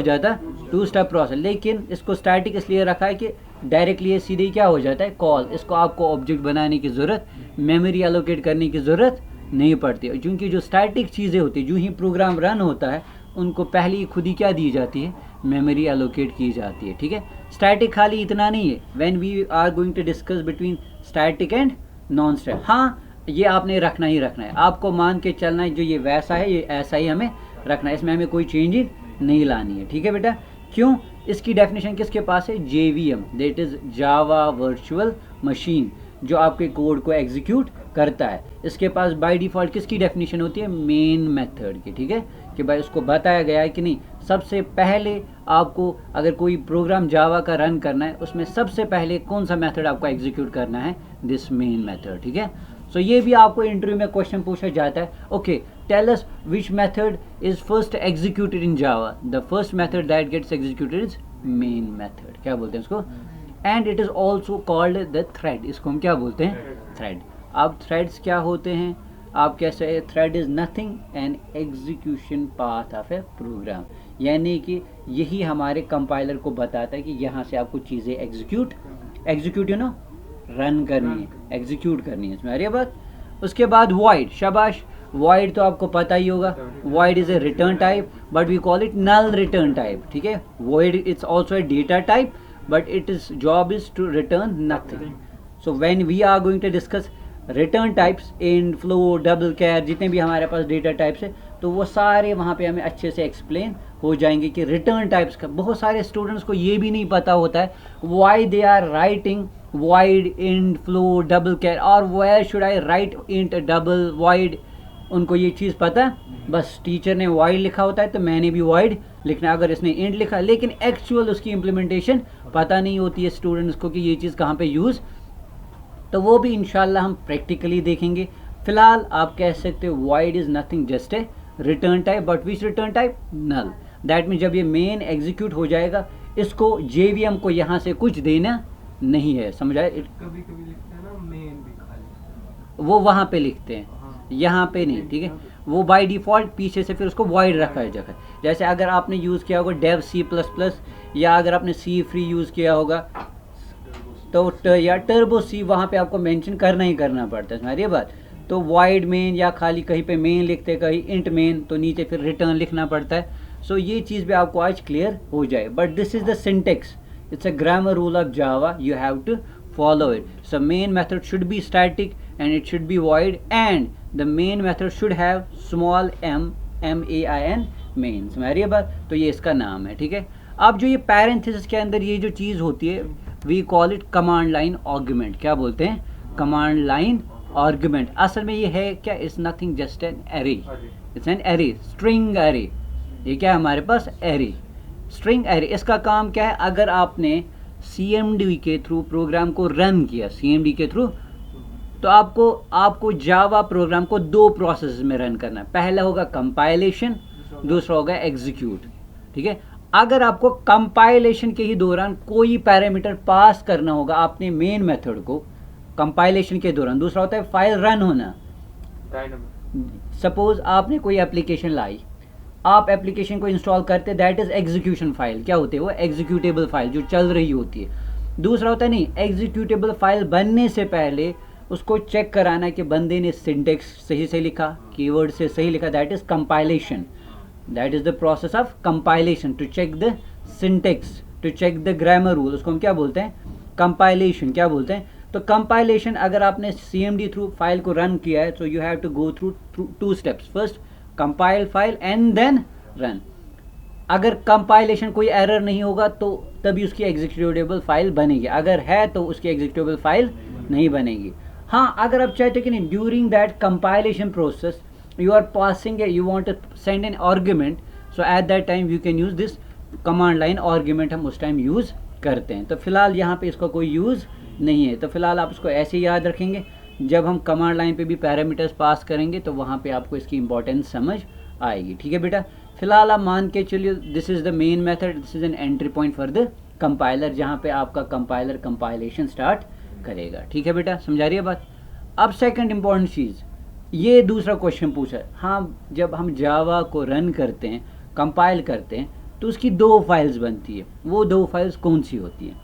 जाता 2 स्टेप प्रोसेस। लेकिन इसको स्टैटिक इसलिए रखा है कि डायरेक्टली ये सीधे क्या हो जाता है, कॉल। इसको आपको ऑब्जेक्ट बनाने की ज़रूरत, मेमोरी एलोकेट करने की ज़रूरत नहीं पड़ती है। क्योंकि जो स्टैटिक चीज़ें होती है, जो ही प्रोग्राम रन होता है उनको पहले ही खुद ही क्या दी जाती है, मेमोरी एलोकेट की जाती है, ठीक है। स्टैटिक खाली इतना नहीं है, when we are going to discuss between static and non static, हाँ ये आपने रखना ही रखना है, आपको मान के चलना है जो ये वैसा है ये ऐसा ही हमें रखना है, इसमें हमें कोई चेंजिंग नहीं लानी है, ठीक है बेटा। क्यों? इसकी डेफिनेशन किसके पास है? JVM, that is Java virtual machine, जो आपके कोड को एग्जीक्यूट करता है। इसके पास बाय डिफ़ॉल्ट किसकी डेफिनेशन होती है? मेन मेथड की, ठीक है, कि भाई उसको बताया गया है कि नहीं, सबसे पहले आपको अगर कोई प्रोग्राम जावा का रन करना है उसमें सबसे पहले कौन सा मेथड आपको एग्जीक्यूट करना है? दिस मेन मेथड, ठीक है। सो ये भी आपको इंटरव्यू में क्वेश्चन पूछा जाता है, okay tell us which method is first executed in Java. The first method that gets executed is main method, क्या बोलते हैं इसको, and it is also called the thread, इसको हम क्या बोलते हैं? थ्रेड। अब थ्रेड्स क्या होते हैं? आप कैसे, thread is nothing an execution path of a program, यानी कि यही हमारे कंपाइलर को बताता है कि यहाँ से आपको चीज़ें एग्जीक्यूट यू नो रन करनी है, एग्जीक्यूट करनी है, इसमें आ रही है बात। उसके बाद वॉइड, शाबाश, वॉइड तो आपको पता ही होगा, void is a return type but we call it null return type, ठीक है। Void it's also a data type but its job is to return nothing. So when we are going to discuss return types in flow, double char, जितने भी हमारे पास data types है तो वो सारे वहाँ पे हमें अच्छे से एक्सप्लेन हो जाएंगे कि रिटर्न टाइप्स का। बहुत सारे स्टूडेंट्स को ये भी नहीं पता होता है why they are writing void int flow double char और where should I write int double void, उनको ये चीज़ पता, बस टीचर ने void लिखा होता है तो मैंने भी void लिखना, अगर इसने int लिखा, लेकिन एक्चुअल उसकी इम्प्लीमेंटेशन पता नहीं होती है स्टूडेंट्स को कि ये चीज़ कहाँ पे यूज़, तो वो भी इंशाल्लाह हम प्रैक्टिकली देखेंगे। फिलहाल आप कह सकते हो void is nothing just a return type, but which return type? Null. That mean जब ये मेन एग्जीक्यूट हो जाएगा इसको JVM को यहाँ से कुछ देना नहीं है, समझ आए? कभी कभी लिखते हैं ना मेन भी खाली, वो वहाँ पे लिखते हैं, यहाँ पे नहीं, ठीक है। वो बाय डिफ़ॉल्ट पीछे से फिर उसको void रखा है जगह, जैसे अगर आपने यूज़ किया होगा डेव C++ या अगर आपने C फ्री यूज़ किया होगा तो या टर्बो C, वहाँ पे आपको मेंशन करना ही करना पड़ता है, समझिए बात। तो void मेन या खाली कहीं पे मेन लिखते कहीं इंट मेन, तो नीचे फिर रिटर्न लिखना पड़ता है। सो ये चीज़ भी आपको आज क्लियर हो जाए, but this is the syntax, it's a grammar rule of Java, you have to follow it. So main method should be static and it should be void, and the main method should have small m, main, main, समझ रही है बात। तो ये इसका नाम है, ठीक है। अब जो ये पैरेंथेसिस के अंदर ये जो चीज़ होती है we call it command line argument, क्या बोलते हैं? Command line argument. असल में ये है क्या? It's nothing just an array, it's an array, string array. ये क्या है हमारे पास? Array, string array. इसका काम क्या है? अगर आपने CMD के थ्रू प्रोग्राम को रन किया, CMD के थ्रू, तो आपको जावा प्रोग्राम को दो प्रोसेस में रन करना है। पहला होगा कंपाइलेशन, दूसरा होगा एग्जीक्यूट, ठीक है। अगर आपको कंपाइलेशन के ही दौरान कोई पैरामीटर पास करना होगा आपने मेन मेथड को कंपाइलेशन के दौरान, दूसरा होता है फाइल रन होना। सपोज आपने कोई एप्लीकेशन लाई, आप एप्लीकेशन को इंस्टॉल करते, दैट इज़ एग्जीक्यूशन फाइल। क्या होती है वो? एग्जीक्यूटेबल फाइल जो चल रही होती है। दूसरा होता है नहीं, एग्जीक्यूटेबल फाइल बनने से पहले उसको चेक कराना कि बंदे ने सिंटेक्स सही से लिखा, कीवर्ड से सही लिखा, that is compilation. That is the process of compilation, to check the syntax, to check the grammar rule, उसको हम क्या बोलते हैं? कंपाइलेशन, क्या बोलते हैं? तो कंपाइलेशन अगर आपने CMD थ्रू फाइल को रन किया है, so you have to go through 2 steps, first compile file and then run. अगर कंपाइलेशन कोई एरर नहीं होगा तो तभी उसकी एग्जीक्यूटेबल फाइल बनेगी, अगर है तो उसकी एग्जीक्यूटेबल फाइल नहीं बनेगी। हाँ, अगर आप चाहते कि नहीं during that compilation process you are passing you want to send an argument, so at that time you can use this command line argument, हम उस टाइम यूज़ करते हैं। तो फिलहाल यहाँ पे इसका कोई यूज़ नहीं है, तो फिलहाल आप इसको ऐसे ही याद रखेंगे। जब हम कमांड लाइन पे भी पैरामीटर्स पास करेंगे तो वहाँ पे आपको इसकी इंपॉर्टेंस समझ आएगी, ठीक है बेटा। फिलहाल आप मान के चलिए this is the main method, this is an entry point for the compiler, जहाँ पे आपका कंपाइलर कंपाइलेशन स्टार्ट करेगा, ठीक है बेटा, समझा रही है बात। अब सेकंड इंपॉर्टेंट चीज़, ये दूसरा क्वेश्चन पूछा है, हाँ जब हम जावा को रन करते हैं, कंपाइल करते हैं, तो उसकी 2 फाइल्स बनती है। वो 2 फाइल्स कौन सी होती हैं?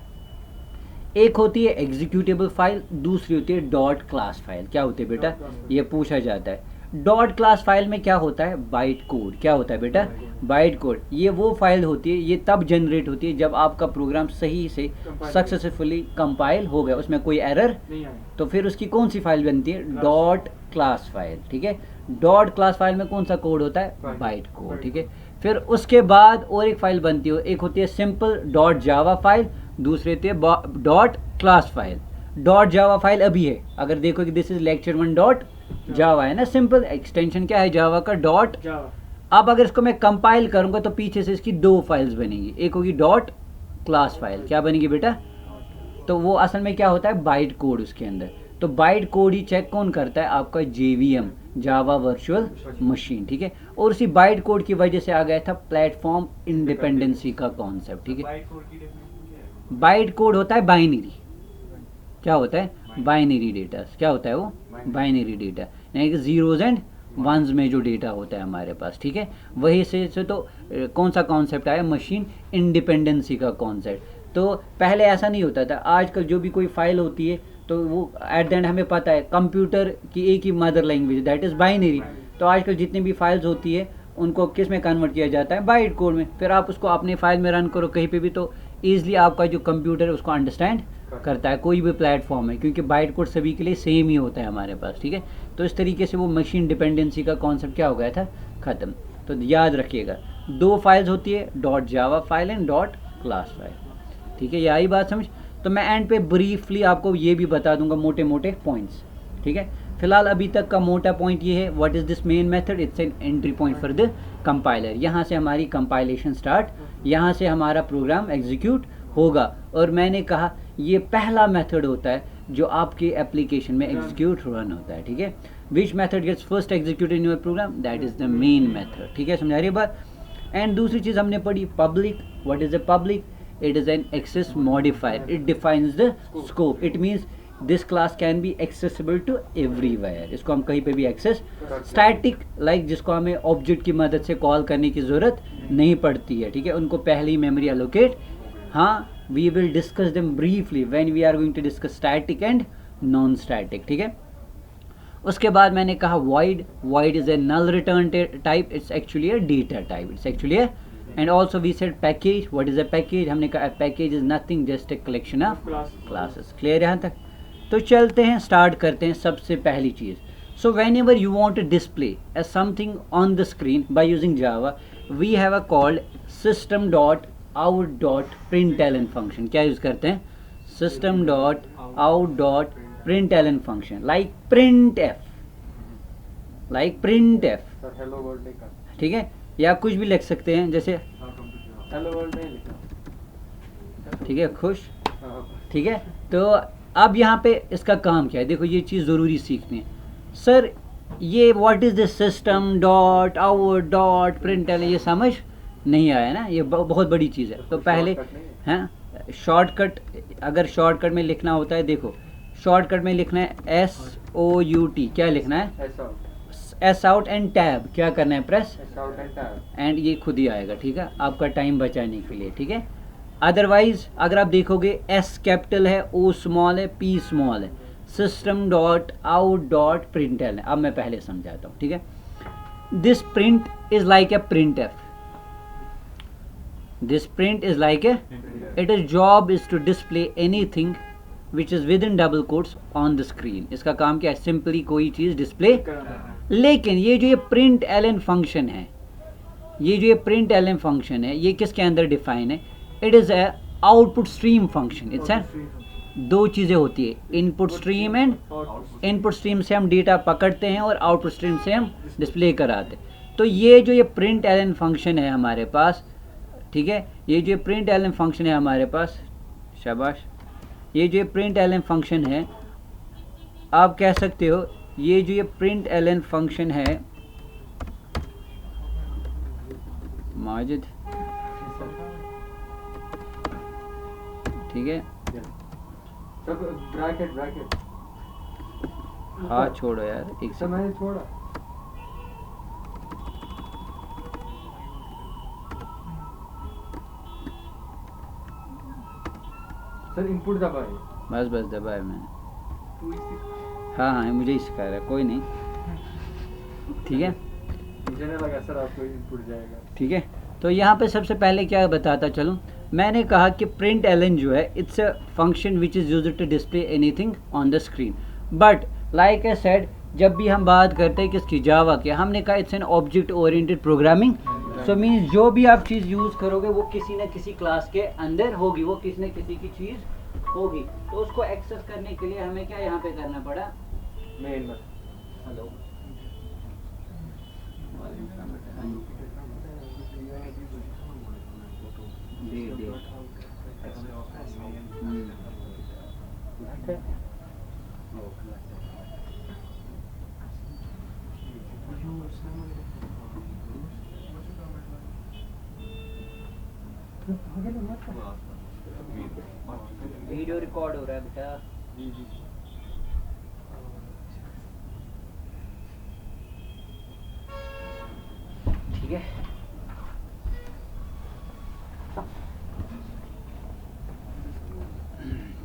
एक होती है एग्जीक्यूटेबल फाइल, दूसरी होती है डॉट क्लास फाइल। क्या होती है बेटा? ये पूछा जाता है। डॉट क्लास फाइल में क्या होता है, बाइट कोड। क्या होता है बेटा, बाइट कोड। ये वो फाइल होती है, ये तब जनरेट होती है जब आपका प्रोग्राम सही से सक्सेसफुली कंपाइल हो गया, उसमें कोई एरर नहीं आया। तो फिर उसकी कौन सी फाइल बनती है, डॉट क्लास फाइल। ठीक है, डॉट क्लास फाइल में कौन सा कोड होता है, बाइट कोड। ठीक है, फिर उसके बाद और एक फाइल बनती है, एक होती है सिंपल डॉट जावा फाइल, दूसरी होती है dot class file. Dot Java file अभी है, अगर देखो कि दिस इज लेक्चर 1 डॉट जावा है ना, सिंपल एक्सटेंशन क्या है जावा का, डॉट। अब अगर इसको मैं कंपाइल करूंगा तो पीछे से इसकी दो फाइल्स बनेगी, एक होगी डॉट क्लास फाइल, क्या बनेगी बेटा, तो वो असल में क्या होता है, बाइट कोड उसके अंदर। तो बाइट कोड ही चेक कौन करता है, आपका जेवीएम, जावा वर्चुअल मशीन। ठीक है, और उसी बाइट कोड की वजह से आ गया था प्लेटफॉर्म इंडिपेंडेंसी का कॉन्सेप्ट। ठीक है, बाइट कोड होता है बाइनरी। क्या होता है, बाइनरी डेटा। क्या होता है वो, बाइनरी डेटा, यानी कि जीरोज एंड वंस में जो डेटा होता है हमारे पास। ठीक है, वही से तो कौन सा कॉन्सेप्ट आया, मशीन इंडिपेंडेंसी का कॉन्सेप्ट। तो पहले ऐसा नहीं होता था, आजकल जो भी कोई फाइल होती है तो वो एट द एंड हमें पता है कंप्यूटर की एक ही mother language, that is binary. तो आजकल जितनी भी फाइल्स होती है उनको किस में कन्वर्ट किया जाता है, बाइट कोड में। फिर आप उसको अपने फाइल में रन करो कहीं पे भी तो ईजिली आपका जो कंप्यूटर है उसको अंडरस्टैंड करता है, कोई भी प्लेटफॉर्म है, क्योंकि बाइट कोड सभी के लिए सेम ही होता है हमारे पास। ठीक है, तो इस तरीके से वो मशीन डिपेंडेंसी का कॉन्सेप्ट क्या हो गया था, ख़त्म। तो याद रखिएगा, दो फाइल्स होती है, dot Java file and dot class file. ठीक है, ये आई बात समझ। तो मैं एंड पे ब्रीफली आपको ये भी बता दूंगा मोटे मोटे पॉइंट्स। ठीक है, फिलहाल अभी तक का मोटा पॉइंट ये है, what is this main method, it's an entry point for the compiler. यहाँ से हमारी कंपाइलेशन स्टार्ट, यहाँ से हमारा प्रोग्राम एग्जीक्यूट होगा। और मैंने कहा ये पहला मेथड होता है जो आपके एप्लीकेशन में एग्जीक्यूट रन होता है। ठीक है, which method gets first execute in your program, that is the main method. ठीक है, समझा रही बात। एंड दूसरी चीज़ हमने पढ़ी public. What is the public, it is an access modifier, it defines the scope, it means this class can be accessible to everywhere, इसको हम कहीं पे भी एक्सेस। स्टैटिक लाइक जिसको हमें ऑब्जेक्ट की मदद से कॉल करने की ज़रूरत नहीं पड़ती है। ठीक है, उनको पहले ही मेमोरी एलोकेट। हाँ, we will discuss them briefly when we are going to discuss static and non static. ठीक है, उसके बाद मैंने कहा void, void is a null return type, it's actually a data type, it's actually a, and also we said package. What is a package, हमने कहा package is nothing just a collection of classes. clear यहाँ तक। तो चलते हैं, start करते हैं। सबसे पहली चीज़, so whenever you want to display as something on the screen by using Java, we have a called system.out.println function। क्या यूज़ करते हैं, system.out.println function, like printf, like printf। Hello world नहीं कर, ठीक है, या कुछ भी लिख सकते हैं, जैसे हेलो वर्ल्ड नहीं लिखा। ठीक है, खुश। हाँ, ठीक है, तो अब यहाँ पे इसका काम क्या है, देखो ये चीज़ ज़रूरी सीखनी है। सर ये what is this system dot out dot प्रिंटल, ये समझ नहीं आया ना, ये बहुत बड़ी चीज़ है। तो पहले हैं शॉर्टकट, अगर शॉर्टकट में लिखना होता है, देखो शॉर्टकट में लिखना है SOUT, क्या लिखना है, एस आउट एंड टैब, क्या करना है, प्रेस एंड ये खुद ही आएगा। ठीक है, आपका टाइम बचाने के लिए। ठीक है, अदरवाइज अगर आप देखोगे S कैपिटल है, O स्मॉल है, P स्मॉल है, system dot out dot println है। अब मैं पहले समझाता हूँ। ठीक है, this print is like a printf, this print is like a, it is job is to display anything which is within double quotes on the screen. इसका काम क्या है, सिंपली कोई चीज़ डिस्प्ले। लेकिन ये जो ये प्रिंट एलन फंक्शन है, ये जो ये प्रिंट एलन फंक्शन है, ये किसके अंदर डिफाइन है, it is a output stream function. It's है, दो चीज़ें होती है, input stream and, input stream से हम डेटा पकड़ते हैं और आउटपुट स्ट्रीम से हम डिस्प्ले कराते हैं। तो ये जो ये प्रिंट एलन फंक्शन है हमारे पास, ठीक है, ये जो प्रिंट एलन फंक्शन है हमारे पास, शाबाश, ये जो प्रिंट एलन फंक्शन है, आप कह सकते हो ये जो ये प्रिंट एलन फंक्शन है, माजिद, ठीक है, ब्रैकेट ब्रैकेट, हाँ छोड़ो यार, एक तो मैंने छोड़ा। सर इनपुट दबाए, बस दबाया मैंने। हाँ हाँ, मुझे ही सिखा रहा है, कोई नहीं। ठीक है, मुझे नहीं लगा सर आपको इनपुट जाएगा। ठीक है। तो यहाँ पे सबसे पहले क्या बताता चलूँ, मैंने कहा कि प्रिंट एलन जो है it's a function which is used to display anything on the screen, but like I said जब भी हम बात करते हैं किसकी, जावा की, हमने कहा it's an object oriented programming. So means जो भी आप चीज़ यूज़ करोगे वो किसी न किसी क्लास के अंदर होगी, वो किसी न किसी की चीज़ होगी। तो उसको एक्सेस करने के लिए हमें क्या यहाँ पे करना पड़ा, मेन में हेलो वीडियो रिकॉर्ड हो रहा है बेटा। जी जी ठीक है,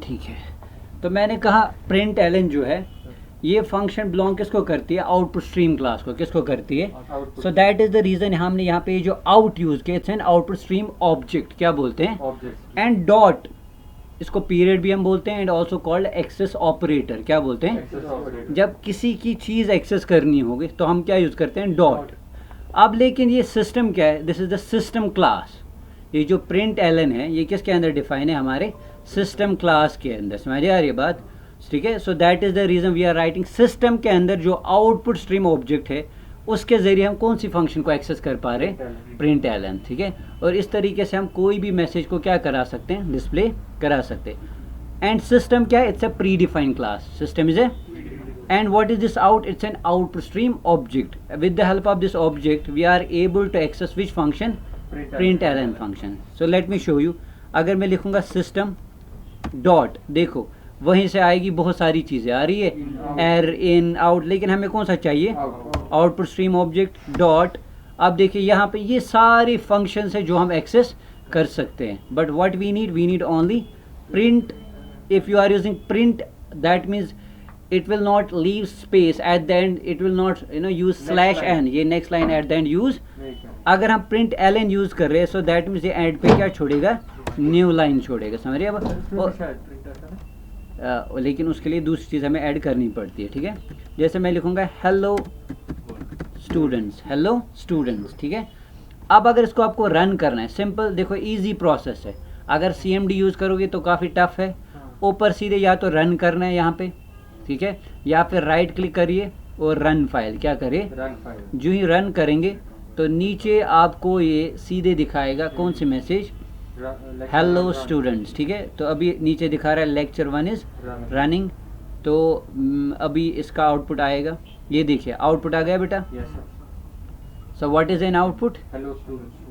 ठीक है। तो मैंने कहा प्रिंट एलन जो है ये फंक्शन बिलोंग किसको करती है, आउटपुट स्ट्रीम क्लास को, किसको करती है। So that is the reason हमने यहाँ पे जो आउट यूज किया, it's an output stream object, क्या बोलते हैं, ऑब्जेक्ट एंड डॉट, इसको पीरियड भी हम बोलते हैं, and also called access operator, क्या बोलते हैं, एक्सेस ऑपरेटर। जब किसी की चीज़ एक्सेस करनी होगी तो हम क्या यूज़ करते हैं, डॉट। अब लेकिन ये सिस्टम क्या है, this is the system class, ये जो प्रिंट एलन है ये किसके अंदर डिफाइन है, हमारे सिस्टम क्लास के अंदर, समझ आ रही है बात, ठीक है। So that is the reason we are writing system के अंदर जो आउटपुट स्ट्रीम ऑब्जेक्ट है उसके जरिए हम कौन सी फंक्शन को एक्सेस कर पा रहे हैं, प्रिंट एलन, ठीक है। और इस तरीके से हम कोई भी मैसेज को क्या करा सकते हैं, डिस्प्ले करा सकते हैं। एंड सिस्टम क्या है, it's a pre defined class, system is a, and what is this out, it's an output stream object. With the help of this object we are able to access which function, print ln function. So let me show you, अगर मैं लिखूंगा system dot, देखो वहीं से आएगी बहुत सारी चीज़ें आ रही है, एर इन आउट, लेकिन हमें कौन सा चाहिए, आउटपुट स्ट्रीम ऑब्जेक्ट डॉट। अब देखिए यहाँ पे ये सारे फंक्शंस है जो हम एक्सेस कर सकते हैं, but what we need only print. If you are using print that means it will not leave space at the end, it will not use slash n, ये next line at the end use। अगर हम print ln use कर रहे हैं so that means ये end पे क्या छोड़ेगा, न्यू लाइन छोड़ेगा, समझ रहे हैं। लेकिन उसके लिए दूसरी चीज़ हमें ऐड करनी पड़ती है, ठीक है। जैसे मैं लिखूंगा हेलो स्टूडेंट्स, हेलो स्टूडेंट्स, ठीक है। अब अगर इसको आपको रन करना है, सिंपल देखो इजी प्रोसेस है, अगर CMD यूज़ करोगे तो काफ़ी टफ है, ऊपर सीधे या तो रन करना है यहाँ पे, ठीक है, या फिर राइट क्लिक करिए और रन फाइल, क्या करिए, रन फाइल। जो ही रन करेंगे तो नीचे आपको ये सीधे दिखाएगा कौन सी मैसेज, हेलो स्टूडेंट्स, ठीक है। तो अभी नीचे दिखा रहा है लेक्चर 1 इज रनिंग, तो अभी इसका आउटपुट आएगा, ये देखिए आउटपुट आ गया बेटा। So what is an output,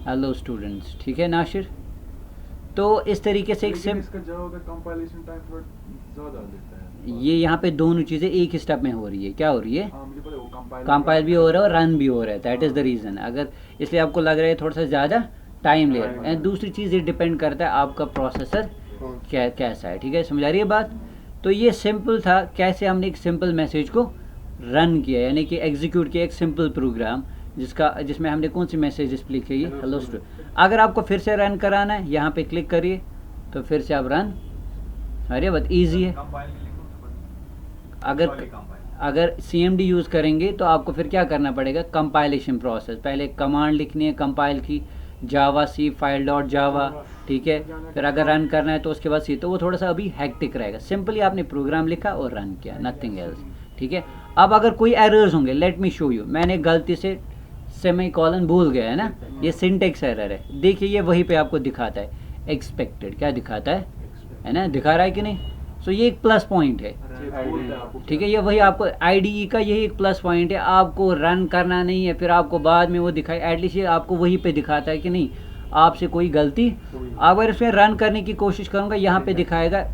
hello students, ठीक है नाशिर। तो इस तरीके से एक कंपाइलेशन टाइम थोड़ा ज़्यादा लेता है, ये यहाँ पे दोनों चीज़ें एक ही स्टेप में हो रही है, क्या हो रही है, मुझे पता है वो कंपाइल भी हो रहा है और रन भी हो रहा है, दैट इज़ द रीज़न। अगर इसलिए आपको लग रहा है थोड़ा सा ज़्यादा टाइम ले रहा है, एंड दूसरी चीज़ ये डिपेंड करता है आपका प्रोसेसर कैसा है, ठीक है, समझ आ रही है बात। तो ये सिंपल था कैसे हमने एक सिंपल मैसेज को रन किया, यानी कि एग्जीक्यूट किया एक सिंपल प्रोग्राम जिसमें हमने कौन सी मैसेज डिस्प्ले की है, हेलो स्टूडेंट। अगर आपको फिर से रन कराना है यहाँ पे क्लिक करिए तो फिर से आप रन, अरे बहुत ईजी है। अगर CMD यूज़ करेंगे तो आपको फिर क्या करना पड़ेगा, कंपाइलेशन प्रोसेस, पहले कमांड लिखनी है कंपाइल की, जावा सी फाइल डॉट जावा, ठीक है, फिर अगर रन करना है तो उसके बाद सी, तो वो थोड़ा सा अभी हैक्टिक रहेगा। सिंपली आपने प्रोग्राम लिखा और रन किया, नथिंग एल्स, ठीक है। अब अगर कोई एरर्स होंगे, लेट मी शो यू, मैंने गलती से सेमीकोलन भूल गया है ना, ये सिंटेक्स एरर है, देखिए ये वहीं पे आपको दिखाता है एक्सपेक्टेड, क्या दिखाता है ना, दिखा रहा है कि नहीं। सो ये एक प्लस पॉइंट है, ठीक है, ये वही आपको IDE का यही एक प्लस पॉइंट है, आपको रन करना नहीं है फिर आपको बाद में वो दिखाए, एटलीस्ट ये आपको वहीं पे दिखाता है कि नहीं आपसे कोई गलती। अगर इसमें रन करने की कोशिश करूँगा यहाँ पे दिखाएगा,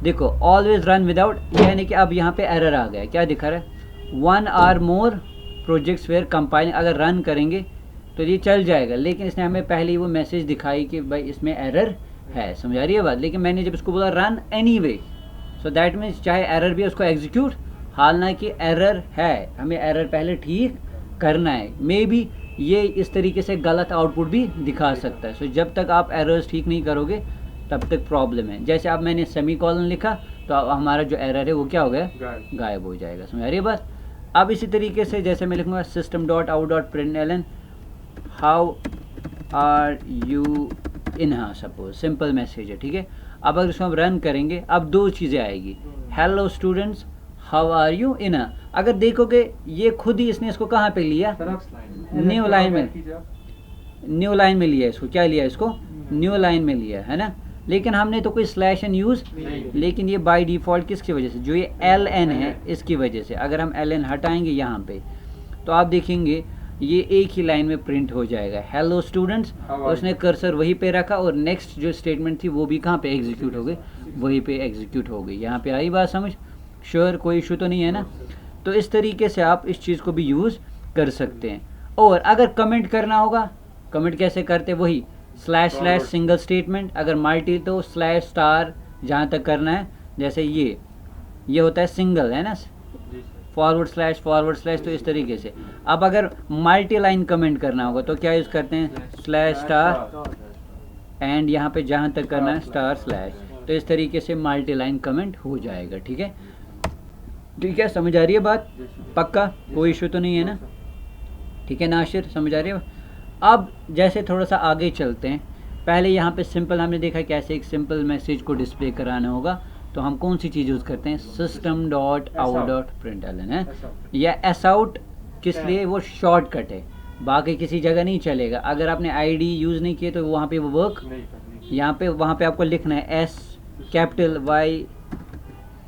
देखो ऑलवेज रन विदाउट, यानी कि अब यहाँ पे एरर आ गया, क्या दिखा रहा है, 1 or more projects where compiling. अगर रन करेंगे तो ये चल जाएगा, लेकिन इसने हमें पहले ही वो मैसेज दिखाई कि भाई इसमें एरर है, समझ आ रही है बात। लेकिन मैंने जब इसको बोला run anyway, so that means चाहे एरर भी है उसको एग्जीक्यूट, हालांकि एरर है, हमें एरर पहले ठीक करना है, मे बी ये इस तरीके से गलत आउटपुट भी दिखा सकता है। सो जब तक आप एरर्स ठीक नहीं करोगे तब तक प्रॉब्लम है। जैसे अब मैंने सेमी कॉलन लिखा तो अब हमारा जो एरर है वो क्या हो गया, गायब हो जाएगा। समझ आ रही है बात। अब इसी तरीके से जैसे मैं लिखूँगा system dot out dot println how are you इन, हाँ सपोज सिंपल मैसेज है, ठीक है। अब अगर इसको हम रन करेंगे, अब दो चीज़ें आएगी, hello students how are you इन। अगर देखोगे ये खुद ही इसने इसको कहाँ पे लिया, न्यू लाइन में, न्यू लाइन में लिया इसको, क्या लिया इसको, न्यू लाइन में लिया है ना। लेकिन हमने तो कोई स्लैश एन यूज़, लेकिन ये बाय डिफ़ॉल्ट किसकी वजह से, जो ये एल एन है इसकी वजह से। अगर हम एल एन हटाएंगे यहाँ पे तो आप देखेंगे ये एक ही लाइन में प्रिंट हो जाएगा, हेलो स्टूडेंट्स। उसने कर्सर वहीं पे रखा और नेक्स्ट जो स्टेटमेंट थी वो भी कहाँ पे एग्जीक्यूट हो गई, वहीं पे एग्जीक्यूट हो गई। यहाँ पे आई बात समझ, श्योर कोई इशू तो नहीं है ना। तो इस तरीके से आप इस चीज़ को भी यूज़ कर सकते हैं। और अगर कमेंट करना होगा, कमेंट कैसे करते, वही स्लैश स्लैश सिंगल स्टेटमेंट, अगर मल्टी तो स्लैश स्टार जहाँ तक करना है। जैसे ये होता है सिंगल है ना, फॉरवर्ड स्लैश, तो इस तरीके से। अब अगर मल्टी लाइन कमेंट करना होगा तो क्या यूज़ करते हैं, स्लैश स्टार एंड यहाँ पे जहाँ तक करना है स्टार स्लैश। तो इस तरीके से मल्टी लाइन कमेंट हो जाएगा, ठीक है। ठीक है, समझ आ रही है बात, पक्का कोई इशू तो नहीं है ना, ठीक है नाशिर, समझ आ रही है। अब जैसे थोड़ा सा आगे चलते हैं, पहले यहाँ पे सिंपल हमने देखा कैसे एक सिंपल मैसेज को डिस्प्ले कराना होगा। तो हम कौन सी चीज़ यूज़ करते हैं, system dot out dot println है, या एस आउट, किस लिए, वो शॉर्टकट है, बाकी किसी जगह नहीं चलेगा। अगर आपने आईडी यूज़ नहीं किए तो वहाँ पे वो वर्क, यहाँ पे वहाँ पे आपको लिखना है S capital Y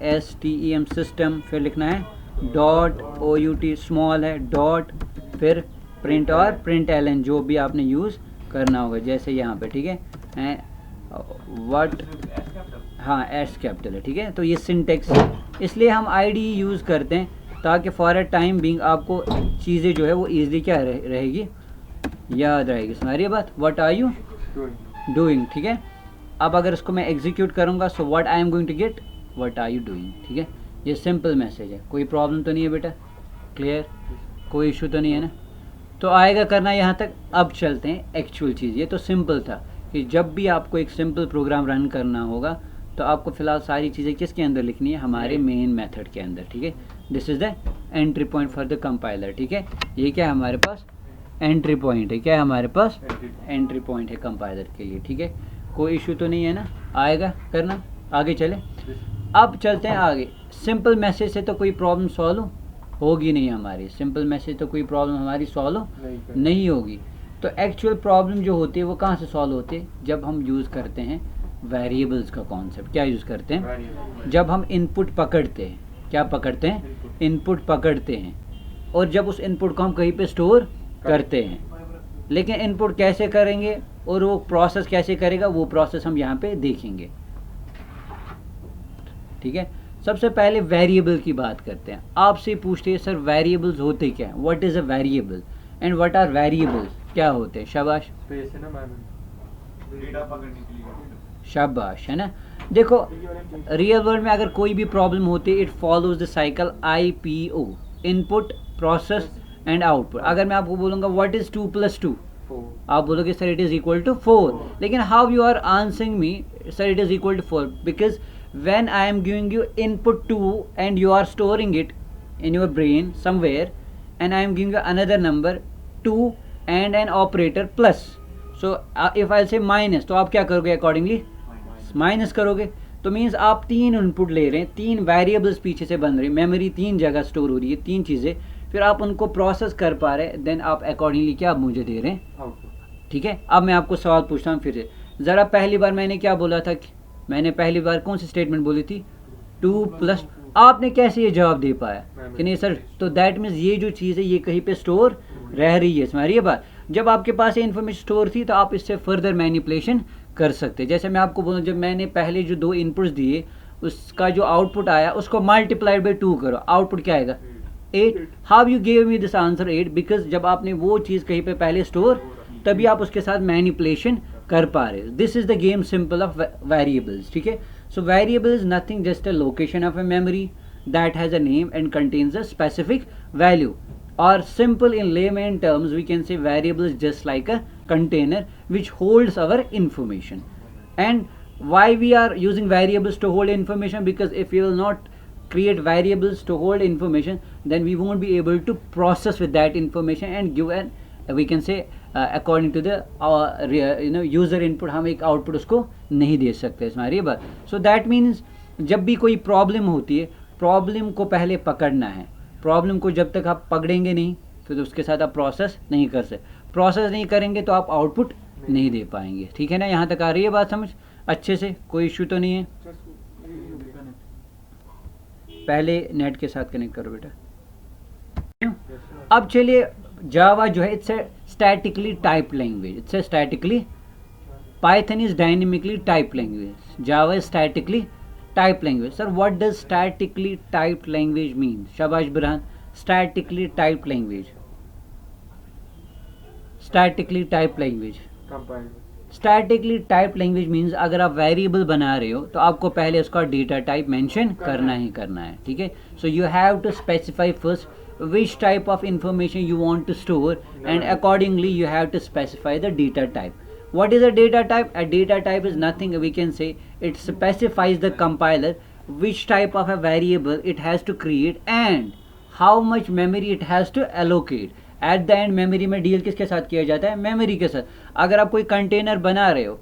S T E M system, फिर लिखना है dot O U T small है डॉट, फिर प्रिंट और प्रिंट एल एन जो भी आपने यूज़ करना होगा। जैसे यहाँ पे ठीक है व्हाट, हाँ एस कैपिटल है, ठीक है। तो ये सिंटेक्स, इसलिए हम आईडी यूज़ करते हैं ताकि फॉर अ टाइम बिंग आपको चीज़ें जो है वो ईजिली क्या रहेगी, याद रहेगी। समझ बात, व्हाट आर यू डूइंग, ठीक है। अब अगर इसको मैं एग्जीक्यूट करूँगा, so what I am going to get what are you doing, ठीक है। ये सिंपल मैसेज है, कोई प्रॉब्लम तो नहीं है बेटा, क्लियर, कोई इशू तो नहीं है ना। तो आएगा करना यहाँ तक। अब चलते हैं एक्चुअल चीज़। ये तो सिंपल था कि जब भी आपको एक सिंपल प्रोग्राम रन करना होगा तो आपको फ़िलहाल सारी चीज़ें किसके अंदर लिखनी है, हमारे मेन मेथड के अंदर, ठीक है। This is the entry point for the compiler, ठीक है। ये क्या है हमारे पास, एंट्री पॉइंट है, क्या है हमारे पास, एंट्री पॉइंट है कंपाइलर के लिए, ठीक है। कोई इशू तो नहीं है ना, आएगा करना, आगे चले। अब चलते हैं आगे। सिंपल मैसेज से तो कोई प्रॉब्लम सॉल्व होगी नहीं हमारी, सिंपल मैसेज तो कोई प्रॉब्लम हमारी सॉल्व नहीं होगी। तो एक्चुअल प्रॉब्लम जो होती है वो कहाँ से सॉल्व होती है, जब हम यूज़ करते हैं वेरिएबल्स का कॉन्सेप्ट। क्या यूज़ करते हैं, जब हम इनपुट पकड़ते हैं, क्या पकड़ते हैं, इनपुट पकड़ते हैं, और जब उस इनपुट को हम कहीं पे स्टोर करते हैं। लेकिन इनपुट कैसे करेंगे और वो प्रोसेस कैसे करेगा, वो प्रोसेस हम यहाँ पे देखेंगे, ठीक है। सबसे पहले वेरिएबल की बात करते हैं। आपसे पूछते हैं सर वेरिएबल्स होते क्या हैं, what is a variable and what are variables, क्या होते हैं। शाबाश, शाबाश, है ना। देखो रियल वर्ल्ड में अगर कोई भी प्रॉब्लम होती है, it follows the cycle IPO, input process and output. अगर मैं आपको बोलूँगा व्हाट इज़ 2 + 2, आप बोलोगे sir it is equal to 4, लेकिन how you are answering me sir it is equal to 4, because when I am giving you input 2 and you are storing it in your brain somewhere, and I am giving you another number 2 and an operator plus, so if I say minus, तो आप क्या करोगे, accordingly minus करोगे। तो means आप 3 input ले रहे हैं, 3 वेरिएबल्स पीछे से बन रही, मेमोरी 3 जगह स्टोर हो रही है, 3 चीज़ें, फिर आप उनको प्रोसेस कर पा रहे हैं, देन आप अकॉर्डिंगली क्या आप मुझे दे रहे हैं, ठीक है। अब मैं आपको सवाल पूछता हूँ फिर से, ज़रा पहली बार मैंने क्या बोला था, मैंने पहली बार कौन सी स्टेटमेंट बोली थी, 2+, आपने कैसे ये जवाब दे पाया कि नहीं सर, तो दैट मीन्स ये जो चीज़ है ये कहीं पे स्टोर रह रही है। समझ रही है बात, जब आपके पास ये इन्फॉर्मेशन स्टोर थी तो आप इससे फर्दर मैनिपुलेशन कर सकते। जैसे मैं आपको बोलूँ, जब मैंने पहले जो 2 इनपुट्स दिए उसका जो आउटपुट आया उसको मल्टीप्लाइड बाई 2 करो, आउटपुट क्या आएगा, 8। How you give me this answer 8, because जब आपने वो चीज़ कहीं पे पहले स्टोर, तभी आप उसके साथ मैनिपुलेशन कर पा रहे। This is the game simple of variables, ठीक है। So variable is nothing just a location of a memory that has a name and contains a specific value. or simple in layman terms we can say variable is just like a container which holds our information. And why we are using variables to hold information? Because if we will not create variables to hold information, then we won't be able to process with that information and give an we can say according to the user input, हम एक output उसको नहीं दे सकते, हमारी बात. So that means जब भी कोई प्रॉब्लम होती है, प्रॉब्लम को पहले पकड़ना है. प्रॉब्लम को जब तक आप पकड़ेंगे नहीं तो उसके साथ आप प्रोसेस नहीं कर सकते. प्रोसेस नहीं करेंगे तो आप आउटपुट नहीं दे पाएंगे. ठीक है ना, यहाँ तक आ रही है बात समझ अच्छे से? कोई इशू तो नहीं है? पहले नेट के साथ कनेक्ट करो बेटा. अब चलिए, जावा जो है it's a statically type language. It's a statically, Python is dynamically type language. Java is statically type language. Sir what does statically type language mean? शाबाश Burhan. Statically type language, statically type language, statically type language means अगर आप variable बना रहे हो तो आपको पहले उसका डेटा टाइप मेंशन करना ही करना है. ठीक है, so you have to specify first which type of information you want to store and accordingly you have to specify the data type. What is a data type? A data type is nothing, we can say it specifies the compiler which type of a variable it has to create and how much memory it has to allocate. At the end memory में deal किसके साथ किया जाता है? Memory के साथ. अगर आप कोई कंटेनर बना रहे हो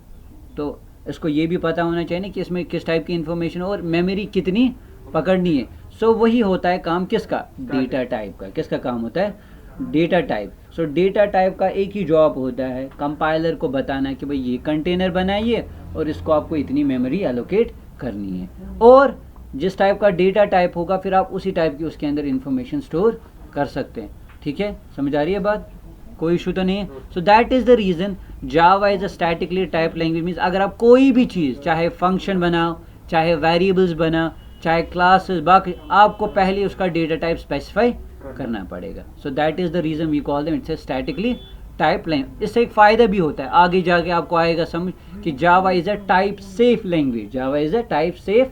तो इसको ये भी पता होना चाहिए कि इसमें किस टाइप की इंफॉर्मेशन और मेमोरी कितनी पकड़नी है. सो वही होता है काम किसका? डेटा टाइप का. किसका काम होता है? Data type. सो डेटा टाइप का एक ही जॉब होता है, कंपाइलर को बताना कि भाई ये कंटेनर बनाइए और इसको आपको इतनी मेमोरी एलोकेट करनी है. और जिस टाइप का डेटा टाइप होगा फिर आप उसी टाइप की उसके अंदर इंफॉर्मेशन स्टोर कर सकते हैं. ठीक है, समझ आ रही है बात? कोई इशू तो नहीं है? So that is the reason Java is a statically type language. Means अगर आप कोई भी चीज़, चाहे फंक्शन बनाओ, चाहे वेरिएबल्स बनाओ, चाहे क्लासेस, बाकी आपको पहले उसका डेटा टाइप स्पेसिफाई करना पड़ेगा. So that is the reason we call them it's a statically type language. इससे एक फ़ायदा भी होता है, आगे जाके आपको आएगा समझ कि जावा is a type safe language. Java is a type safe,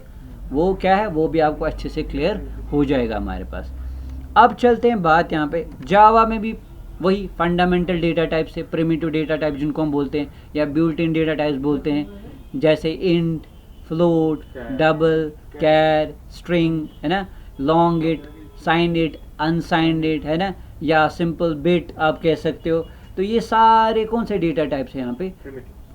वो क्या है वो भी आपको अच्छे से क्लियर हो जाएगा हमारे पास. अब चलते हैं बात यहाँ पे, जावा में भी वही फंडामेंटल डेटा टाइप से प्रिमिटिव डेटा टाइप जिनको हम बोलते हैं या बिल्ट इन डेटा टाइप्स बोलते हैं, जैसे इंट, फ्लोट, डबल, कैर, स्ट्रिंग, है ना, long it, signed it, unsigned it, है ना, या सिंपल बिट आप कह सकते हो. तो ये सारे कौन से डेटा टाइप्स हैं यहाँ पे?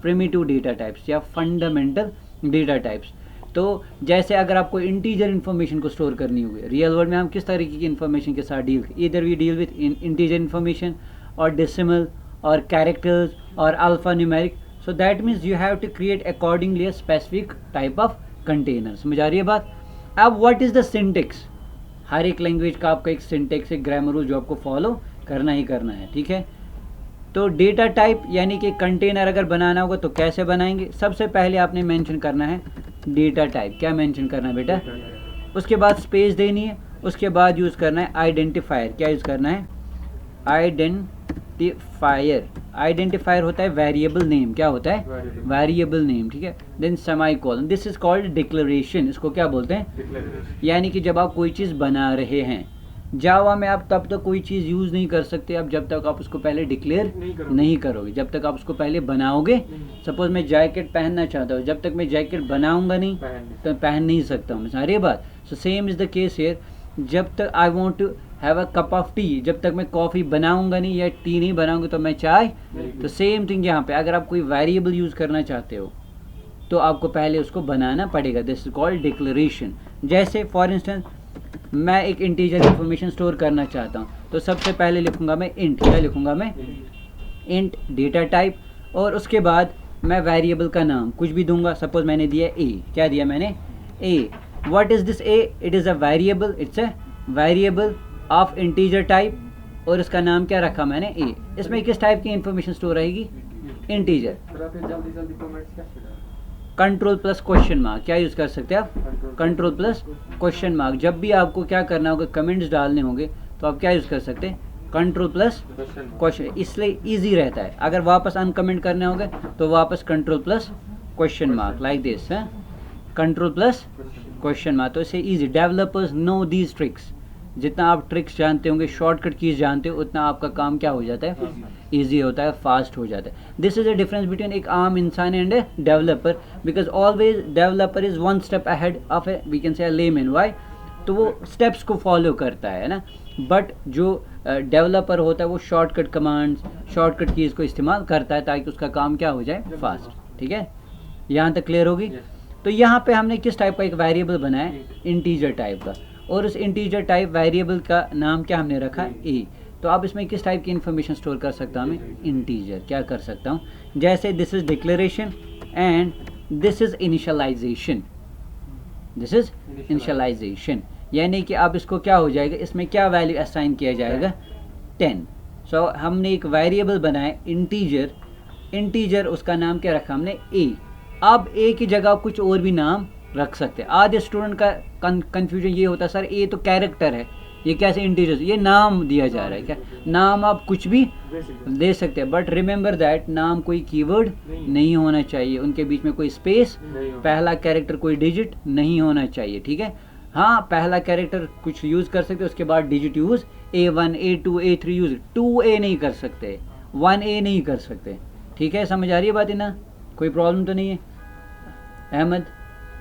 प्रिमिटिव डेटा टाइप्स या फंडामेंटल डेटा टाइप्स. तो जैसे अगर आपको इंटीजर इन्फॉर्मेशन को स्टोर करनी होगी, रियल वर्ल्ड में हम किस तरीके की इन्फॉर्मेशन के साथ डील, इधर we deal with integer information और डेसिमल और कैरेक्टर्स और alphanumeric. So that means you have to create accordingly a specific type of container. समझ आ रही है बात? अब व्हाट इज़ द सिंटेक्स? हर एक लैंग्वेज का आपका एक सिंटेक्स, एक ग्रामर रूल जो आपको फॉलो करना ही करना है. ठीक है, तो डेटा टाइप यानी कि कंटेनर अगर बनाना होगा तो कैसे बनाएंगे? सबसे पहले आपने मेंशन करना है डेटा टाइप. क्या मेंशन करना है बेटा? उसके बाद स्पेस देनी है, उसके बाद यूज़ करना है आइडेंटिफायर. क्या यूज़ करना है? आइडेंटिफायर. आइडेंटिफायर होता है वेरिएबल नेम. क्या होता है? Variable name. ठीक है, then semicolon. This is called declaration. इसको क्या बोलते हैं? यानी कि जब आप कोई चीज़ बना रहे हैं, जावा में आप तब तक कोई चीज़ यूज़ नहीं कर सकते अब जब तक आप उसको पहले डिक्लेयर नहीं करोगे, जब तक आप उसको पहले बनाओगे. सपोज मैं जैकेट पहनना चाहता हूँ, जब तक मैं जैकेट बनाऊंगा नहीं तो पहन नहीं सकता हूँ. सारी बात. So same is the case here. जब तक I want to have a cup of tea, जब तक मैं कॉफ़ी बनाऊंगा नहीं या टी नहीं बनाऊंगा तो मैं चाय. तो सेम थिंग यहाँ पे, अगर आप कोई वेरिएबल यूज़ करना चाहते हो तो आपको पहले उसको बनाना पड़ेगा. This is called declaration. जैसे फॉर इंस्टेंस मैं एक इंटीजर इन्फॉर्मेशन स्टोर करना चाहता हूँ तो सबसे पहले लिखूंगा मैं इंट. क्या लिखूंगा मैं? Int data type. और उसके बाद मैं वेरिएबल का नाम कुछ भी दूंगा. सपोज मैंने दिया ए. क्या दिया मैंने? A. What is this A? It is a variable. It's a variable of integer type. और इसका नाम क्या रखा मैंने? ए. इसमें किस टाइप की इंफॉर्मेशन स्टोर रहेगी? Integer. Control plus question mark. क्या यूज़ कर सकते हैं आप? Control plus question mark. जब भी आपको क्या करना होगा, कमेंट्स डालने होंगे तो आप क्या यूज़ कर सकते हैं? Control plus question. इसलिए इजी रहता है. अगर वापस अनकमेंट करने होंगे तो वापस control plus question mark like this. Control plus question mark. तो इससे easy. Developers know these tricks. जितना आप ट्रिक्स जानते होंगे, शॉर्टकट कीज जानते हो, उतना आपका काम क्या हो जाता है, ईजी होता है, फास्ट हो जाता है. This is a difference between एक आम इंसान and a developer, because always developer is one step ahead of a, we can say, a layman. Why? तो वो स्टेप्स को फॉलो करता है ना. बट जो डेवलपर होता है वो शॉर्टकट कमांड्स, शॉर्टकट कीज को इस्तेमाल करता है ताकि उसका काम क्या हो जाए, फास्ट. ठीक है, यहाँ तक क्लियर होगी. तो यहाँ पे हमने किस टाइप का एक वेरिएबल बनाया, इंटीजर टाइप का, और उस इंटीजर टाइप वेरिएबल का नाम क्या हमने रखा, ए. तो अब इसमें किस टाइप की इंफॉर्मेशन स्टोर कर सकता हूँ मैं, इंटीजर. क्या कर सकता हूँ, जैसे this is declaration and this is initialisation. This is initialisation, यानी कि अब इसको क्या हो जाएगा, इसमें क्या वैल्यू असाइन किया जाएगा, 10. सो हमने एक वेरिएबल बनाया इंटीजर. इंटीजर उसका नाम क्या रखा हमने, ए. अब ए की जगह कुछ और भी नाम रख सकते हैं. आधे स्टूडेंट का कंफ्यूजन ये होता है, सर ए तो कैरेक्टर है, ये कैसे इंटीजर, ये नाम दिया जा रहा है क्या. नाम आप कुछ भी दे सकते हैं, बट रिमेंबर दैट नाम कोई कीवर्ड नहीं होना चाहिए, उनके बीच में कोई स्पेस, पहला कैरेक्टर कोई डिजिट नहीं होना चाहिए. ठीक है, हाँ पहला कैरेक्टर कुछ यूज़ कर सकते, उसके बाद digit use, A1 A2 A3 use, 2A नहीं कर सकते, 1A नहीं कर सकते. ठीक है, समझ आ रही है बात है ना, कोई प्रॉब्लम तो नहीं है अहमद,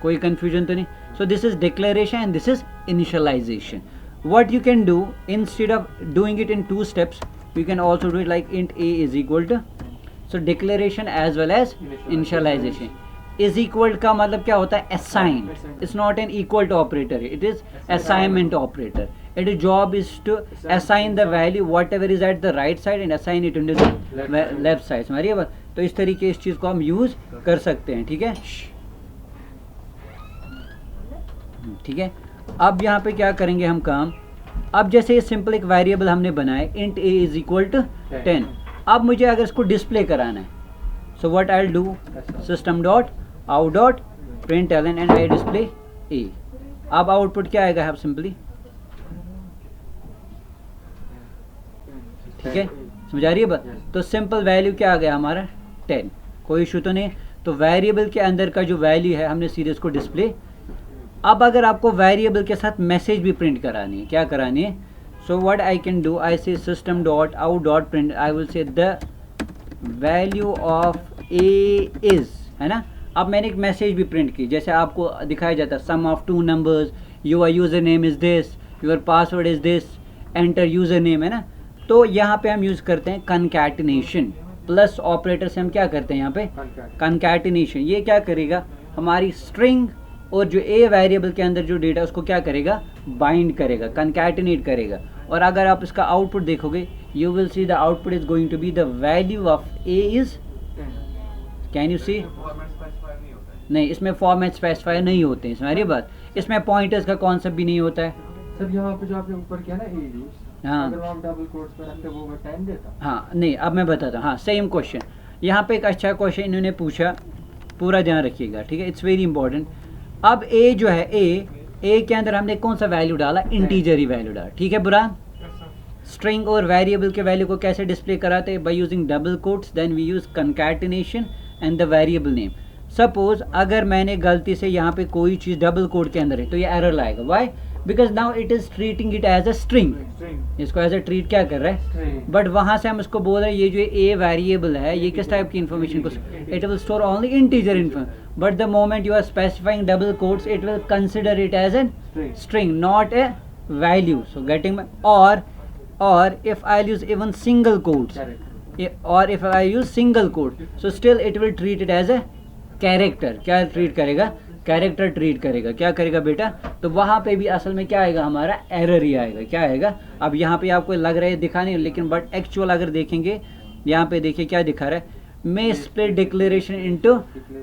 कोई कंफ्यूजन तो नहीं. So this is declaration and this is initialisation. what you can do, instead of doing it in two steps, you can also do it like int a is equal to, so declaration as well as initialization. is equal का मतलब क्या होता है, assign. it's not an equal to operator, it is assignment operator. its job is to assign the value whatever is at the right side and assign it into the left side. समझ रही है बात. तो इस तरीके इस चीज़ को हम यूज़ कर सकते हैं. ठीक है, ठीक है. अब यहाँ पे क्या करेंगे हम काम, अब जैसे ये सिंपल एक वेरिएबल हमने बनाया int a is equal to 10. अब मुझे अगर इसको डिस्प्ले कराना है, so what I will do, system dot out dot println and I display a. अब आउटपुट क्या आएगा, आप सिंपली, ठीक है, समझ आ रही है बात. तो सिंपल वैल्यू क्या आ गया हमारा, 10. कोई इशू तो नहीं. तो वेरिएबल के अंदर का जो वैल्यू है हमने सीधे इसको डिस्प्ले. अब अगर आपको वेरिएबल के साथ मैसेज भी प्रिंट करानी है, क्या करानी है, so what I can do, I say system dot out dot print, I will say the value of A is, है ना. अब मैंने एक मैसेज भी प्रिंट की, जैसे आपको दिखाया जाता है sum of two numbers, your user name is this, your password is this, enter user name, है ना. तो यहाँ पे हम यूज़ करते हैं कनकैटिनेशन. प्लस ऑपरेटर से हम क्या करते हैं यहाँ पे, कनकैटिनेशन. ये क्या करेगा, हमारी स्ट्रिंग और जो ए वेरिएबल के अंदर जो डेटा उसको क्या करेगा, बाइंड करेगा, कनकैटिनेट करेगा. और अगर आप इसका आउटपुट देखोगे, you will see the output is going to be the value of A is, can you see, नहीं इसमें फॉर्मेट स्पेसिफायर नहीं होते हैं, समझ बात. इसमें पॉइंटर्स का कॉन्सेप्ट भी नहीं होता है. सर यहाँ पे जो आपने ऊपर किया ना ए यूज, हाँ अगर आप डबल कोट्स पे रखते वो 10 देता. हाँ नहीं, अब मैं बताता हूँ. हाँ सेम क्वेश्चन, यहाँ पे एक अच्छा क्वेश्चन इन्होंने पूछा, पूरा ध्यान रखिएगा. ठीक है, इट्स वेरी इंपॉर्टेंट. अब ए जो है, ए के अंदर हमने कौन सा वैल्यू डाला, इंटीजर ही वैल्यू डाला. ठीक है बुरहान. स्ट्रिंग और वेरिएबल के वैल्यू को कैसे डिस्प्ले कराते हैं, by using double quotes, then we use concatenation and the variable name. Suppose अगर मैंने गलती से यहाँ पे कोई चीज़ डबल कोट के अंदर है तो ये एरर लाएगा. Why, because now it is treating it as a string, इसको एज अ ट्रीट क्या कर रहा है, बट वहाँ से हम इसको बोल रहे हैं ये जो ए वेरिएबल है ये किस टाइप की इन्फॉर्मेशन को, it will store only integer information. But the moment you are specifying double quotes, it will consider it as an string, not a value. So getting, और if I use even single quotes, और if I use single quote, so still it will treat it as a character. क्या treat करेगा, character treat करेगा. क्या करेगा बेटा, तो वहाँ पे भी असल में क्या आएगा, हमारा एरर ही आएगा. क्या आएगा, अब यहाँ पे आपको लग रहा है दिखाने, लेकिन बट एक्चुअल अगर देखेंगे यहाँ पे देखिए क्या दिखा रहा है, may split declaration into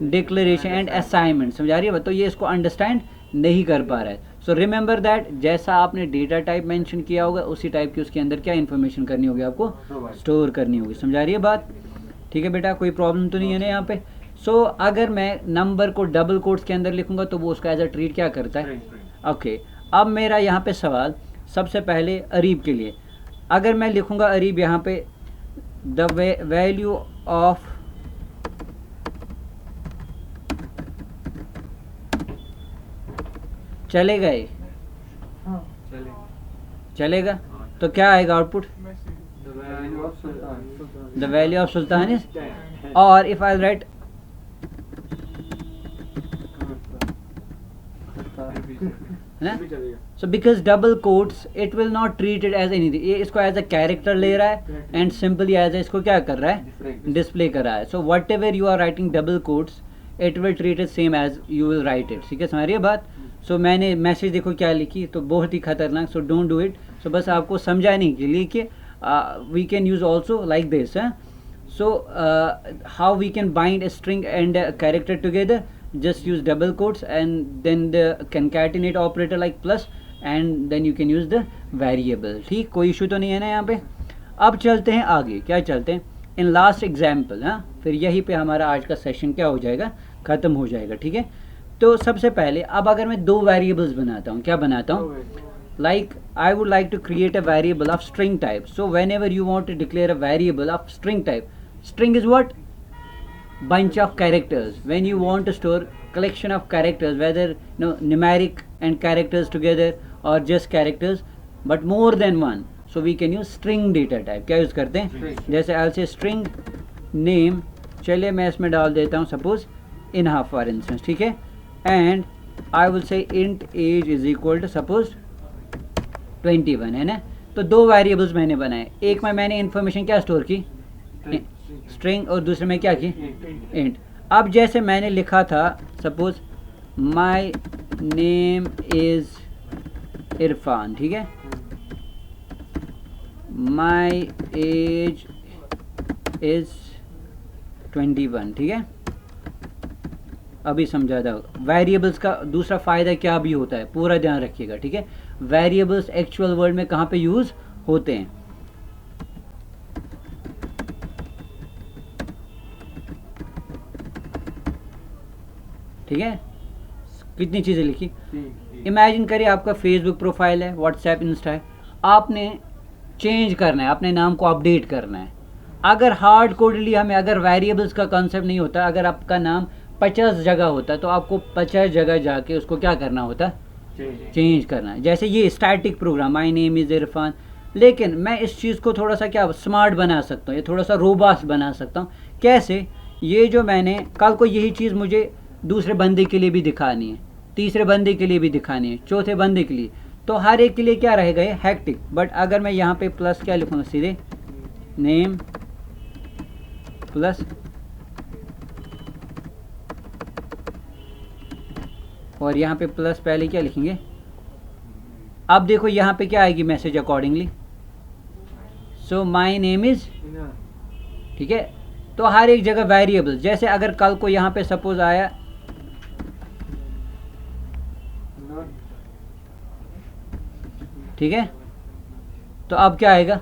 declaration and assignment. समझ आ रही है. तो ये इसको अंडरस्टैंड नहीं कर पा रहा है. सो रिमेंबर दैट जैसा आपने डेटा टाइप मेंशन किया होगा उसी टाइप की उसके अंदर क्या इन्फॉर्मेशन करनी होगी, आपको स्टोर करनी होगी. समझ आ रही है बात. ठीक है बेटा, कोई प्रॉब्लम तो नहीं है ना यहाँ पे. सो अगर मैं नंबर को डबल कोट्स के अंदर लिखूंगा तो वो उसका एज अ ट्रीट क्या करता है. ओके, अब मेरा यहाँ पे सवाल सबसे पहले अरीब के लिए, अगर मैं लिखूंगा अरीब यहाँ पे द वैल्यू ऑफ चले गए, चलेगा? तो क्या आएगा output? The value of Sultan. The value of Sultan is, और इफ आई राइट है ना, so because double quotes it will not treat it as anything, ये इसको एज अ कैरेक्टर ले रहा है एंड सिंपली एज इसको क्या कर रहा है, डिस्प्ले कर रहा है. So whatever you are writing double quotes it will treat it same as you will write it. ठीक है, समझ रही है बात? सो मैंने मैसेज देखो क्या लिखी, तो बहुत ही खतरनाक. So don't do it. So बस आपको समझाने के लिए कि we can use also like this. So how we can bind a string and a character together, just use double quotes and then the concatenate operator like plus and then you can use the variable. ठीक, कोई issue तो नहीं है ना यहाँ पे. अब चलते हैं आगे. क्या चलते हैं? In last example. हाँ, फिर यहीं पे हमारा आज का सेशन क्या हो जाएगा, ख़त्म हो जाएगा. ठीक है, तो सबसे पहले अब अगर मैं दो वेरिएबल्स बनाता हूँ, क्या बनाता हूँ, like I would like to create a variable of string type. So whenever you want to declare a variable of string type, string is what? Bunch of characters. When you want to store collection of characters, whether numeric and characters together or just characters but more than one, so we can use string data type. क्या use करते हैं? जैसे I'll say string name, चलिए मैं इसमें डाल देता हूँ suppose इनहा for instance. ठीक है, and I will say int age is equal to suppose 21 है ना. तो दो वेरिएबल्स मैंने बनाए, एक में मैंने इन्फॉर्मेशन क्या स्टोर की, स्ट्रिंग, और दूसरे में क्या की, इंट. अब जैसे मैंने लिखा था suppose my name is Irfan. ठीक है, माय एज इज 21. ठीक है, अभी समझा था. वेरिएबल्स का दूसरा फ़ायदा क्या भी होता है, पूरा ध्यान रखिएगा. ठीक है, वेरिएबल्स एक्चुअल वर्ल्ड में कहाँ पे यूज़ होते हैं. ठीक है, कितनी चीज़ें लिखी. इमेजिन करिए आपका फेसबुक प्रोफाइल है, व्हाट्सएप, इंस्टा है, आपने चेंज करना है, अपने नाम को अपडेट करना है. अगर हार्ड कोडली हमें अगर वेरिएबल्स का कॉन्सेप्ट नहीं होता, अगर आपका नाम 50 जगह होता तो आपको 50 जगह जाके उसको क्या करना होता, चेंज करना है. जैसे ये static program my name is Irfan, लेकिन मैं इस चीज़ को थोड़ा सा क्या स्मार्ट बना सकता हूँ, ये थोड़ा सा रोबास्ट बना सकता हूँ. कैसे? ये जो मैंने कल को यही चीज़ मुझे दूसरे बंदे के लिए भी दिखानी है, तीसरे बंदे के लिए भी दिखानी है, चौथे बंदे के लिए, तो हर एक के लिए क्या रहेगा, ये हैक्टिक. बट अगर मैं यहाँ पे प्लस क्या लिखूँगा, सीधे नेम प्लस और यहाँ पे प्लस पहले क्या लिखेंगे. अब देखो यहाँ पे क्या आएगी message accordingly. So my name is. ठीक है, तो हर एक जगह वेरिएबल. जैसे अगर कल को यहाँ पे सपोज आया ठीक है, तो अब क्या आएगा,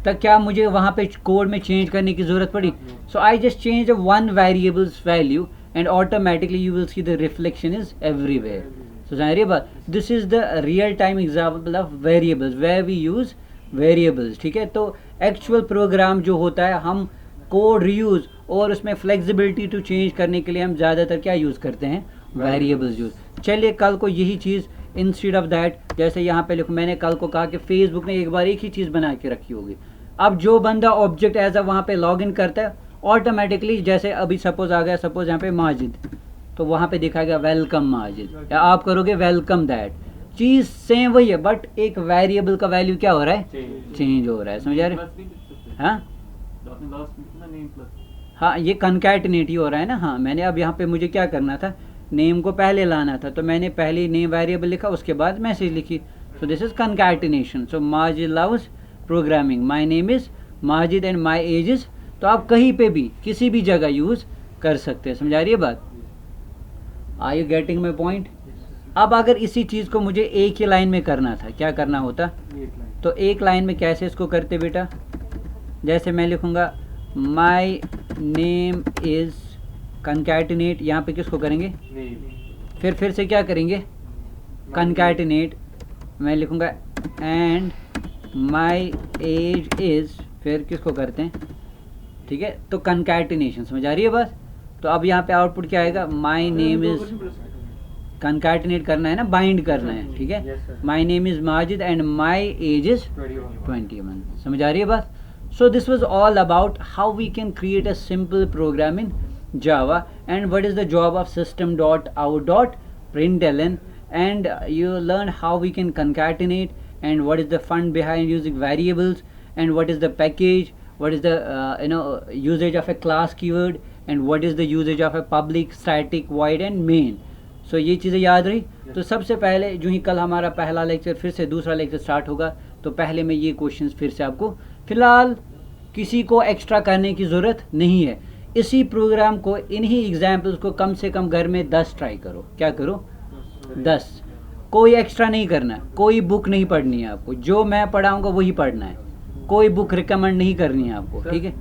तब क्या मुझे वहाँ पे कोड में चेंज करने की ज़रूरत पड़ी. So I just change one variable's value and automatically you will see the reflection is everywhere. So समझ रही बात. This is the real time example of variables where we use variables. ठीक है, तो actual program जो होता है हम कोड रीयूज़ और उसमें फ्लेक्सिबिलिटी टू चेंज करने के लिए हम ज़्यादातर क्या यूज़ करते हैं, वेरिएबल्स यूज़. चलिए कल को यही चीज़ इंस्टेड ऑफ दैट, जैसे यहाँ पे लिखो, मैंने कल को कहा कि फेसबुक ने एक बार एक ही चीज़ बना के रखी होगी. अब जो बंदा ऑब्जेक्ट एज अ वहाँ पे लॉग इन करता है ऑटोमेटिकली, जैसे अभी सपोज आ गया, सपोज यहाँ पे माजिद, तो वहाँ पे दिखाएगा वेलकम माजिद, या आप करोगे वेलकम दैट. चीज़ सेम वही है, बट एक वेरिएबल का वैल्यू क्या हो रहा है, चेंज हो रहा है. समझ आ रहे? हाँ, ये कनकैटिनेट ही हो रहा है ना. हाँ, मैंने अब यहाँ पे मुझे क्या करना था, नेम को पहले लाना था, तो मैंने पहले नेम वेरिएबल लिखा, उसके बाद मैसेज लिखी. So this is concatenation. So Majid loves programming, my name is Majid and my age is. तो आप कहीं पे भी किसी भी जगह यूज़ कर सकते हैं. समझा रही है बात? Are you getting my point? अब अगर इसी चीज़ को मुझे एक ही लाइन में करना था, क्या करना होता, तो एक लाइन में कैसे इसको करते बेटा. जैसे मैं लिखूँगा माई नेम इज़ कनकैटिनेट, यहाँ पे किसको करेंगे, फिर से क्या करेंगे, कनकैटिनेट. मैं लिखूँगा एंड माई एज इज़, फिर किसको करते हैं. ठीक है, तो कनकैटिनेशन. समझ आ रही है बस. तो अब यहाँ पे आउटपुट क्या आएगा, माई नेम इज़ कंकैटिनेट करना है ना, बाइंड करना है, ठीक है। My name is Majid and my age is 21। समझ आ रही है बात? So this was all about how we can create a simple program in Java and what is the job of system.out.println, and you learn how we can concatenate and what is the fun behind using variables and what is the package, what is the usage of a class keyword and what is the usage of a public, static, void and main. So ये चीज़ें याद रही। तो सबसे पहले जो ही कल हमारा पहला लेक्चर फिर से दूसरा लेक्चर स्टार्ट होगा तो पहले मैं ये क्वेश्चंस फिर से आपको, फिलहाल किसी को एक्स्ट्रा करने की ज़रूरत नहीं है। इसी प्रोग्राम को, इन्हीं एग्जाम्पल्स को कम से कम घर में 10 ट्राई करो। क्या करो? 10। कोई एक्स्ट्रा नहीं करना, कोई बुक नहीं पढ़नी है आपको, जो मैं पढ़ाऊँगा वही पढ़ना है, कोई बुक रिकमेंड नहीं करनी है आपको, ठीक है?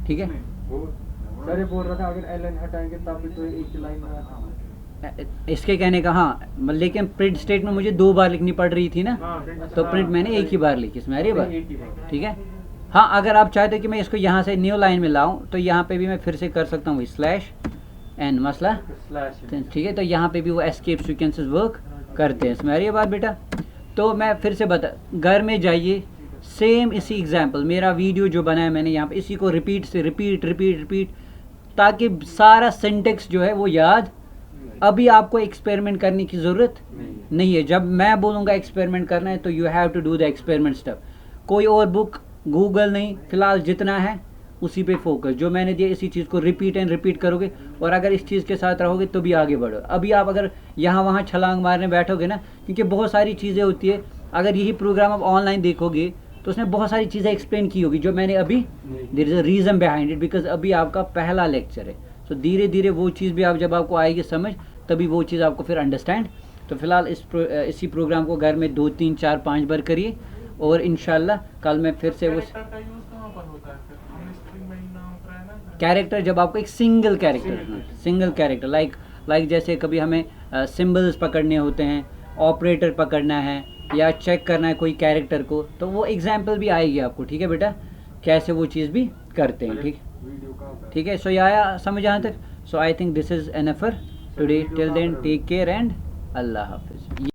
ठीक है। सर ये बोल रहा था अगर एलन हटाएंगे तब भी तो एक ही लाइन में, इसके कहने का हाँ, लेकिन प्रिंट स्टेट में मुझे 2 बार लिखनी पड़ रही थी ना, तो प्रिंट मैंने एक ही बार लिखी। इसमें आ रही है बात? ठीक है। हाँ, अगर आप चाहते हो कि मैं इसको यहाँ से न्यू लाइन में लाऊं तो यहाँ पे भी मैं फिर से कर सकता हूँ /n मसला, ठीक है। तो यहाँ पे भी वो एस्केप सीक्वेंसेस वर्क करते हैं। इसमें आ रही है बात बेटा? तो मैं फिर से बता, घर में जाइए, सेम इसी एग्जाम्पल, मेरा वीडियो जो बनाया मैंने यहाँ पे, इसी को रिपीट से रिपीट ताकि सारा सिंटेक्स जो है वो याद। अभी आपको एक्सपेरिमेंट करने की ज़रूरत नहीं है। जब मैं बोलूँगा एक्सपेरिमेंट करना है तो you have to do the experiment step. कोई और बुक, गूगल नहीं, फिलहाल जितना है उसी पे फोकस। जो मैंने दिया इसी चीज़ को रिपीट करोगे और अगर इस चीज़ के साथ रहोगे तो भी आगे बढ़ो। अभी आप अगर यहाँ वहाँ छलांग मारने बैठोगे ना, क्योंकि बहुत सारी चीज़ें होती है, अगर यही प्रोग्राम आप ऑनलाइन देखोगे तो उसने बहुत सारी चीज़ें एक्सप्लेन की होगी जो मैंने अभी, there is a reason behind it, because अभी आपका पहला लेक्चर है। सो धीरे धीरे वो चीज़ भी आप, जब आपको आएगी समझ, तभी वो चीज़ आपको फिर अंडरस्टैंड। तो फिलहाल इसी प्रोग्राम को घर में 2, 3, 4, 5 बार करिए और इंशाल्लाह कल मैं फिर से वो कैरेक्टर, जब आपको एक सिंगल कैरेक्टर लाइक जैसे कभी हमें सिंबल्स पकड़ने होते हैं, ऑपरेटर पकड़ना है या चेक करना है कोई कैरेक्टर को, तो वो एग्जाम्पल भी आएगी आपको, ठीक है बेटा, कैसे वो चीज़ भी करते हैं, ठीक है। सो ये आया समझ यहाँ तक? So I think this is enough for today. Till then take care and अल्लाह हाफिज़।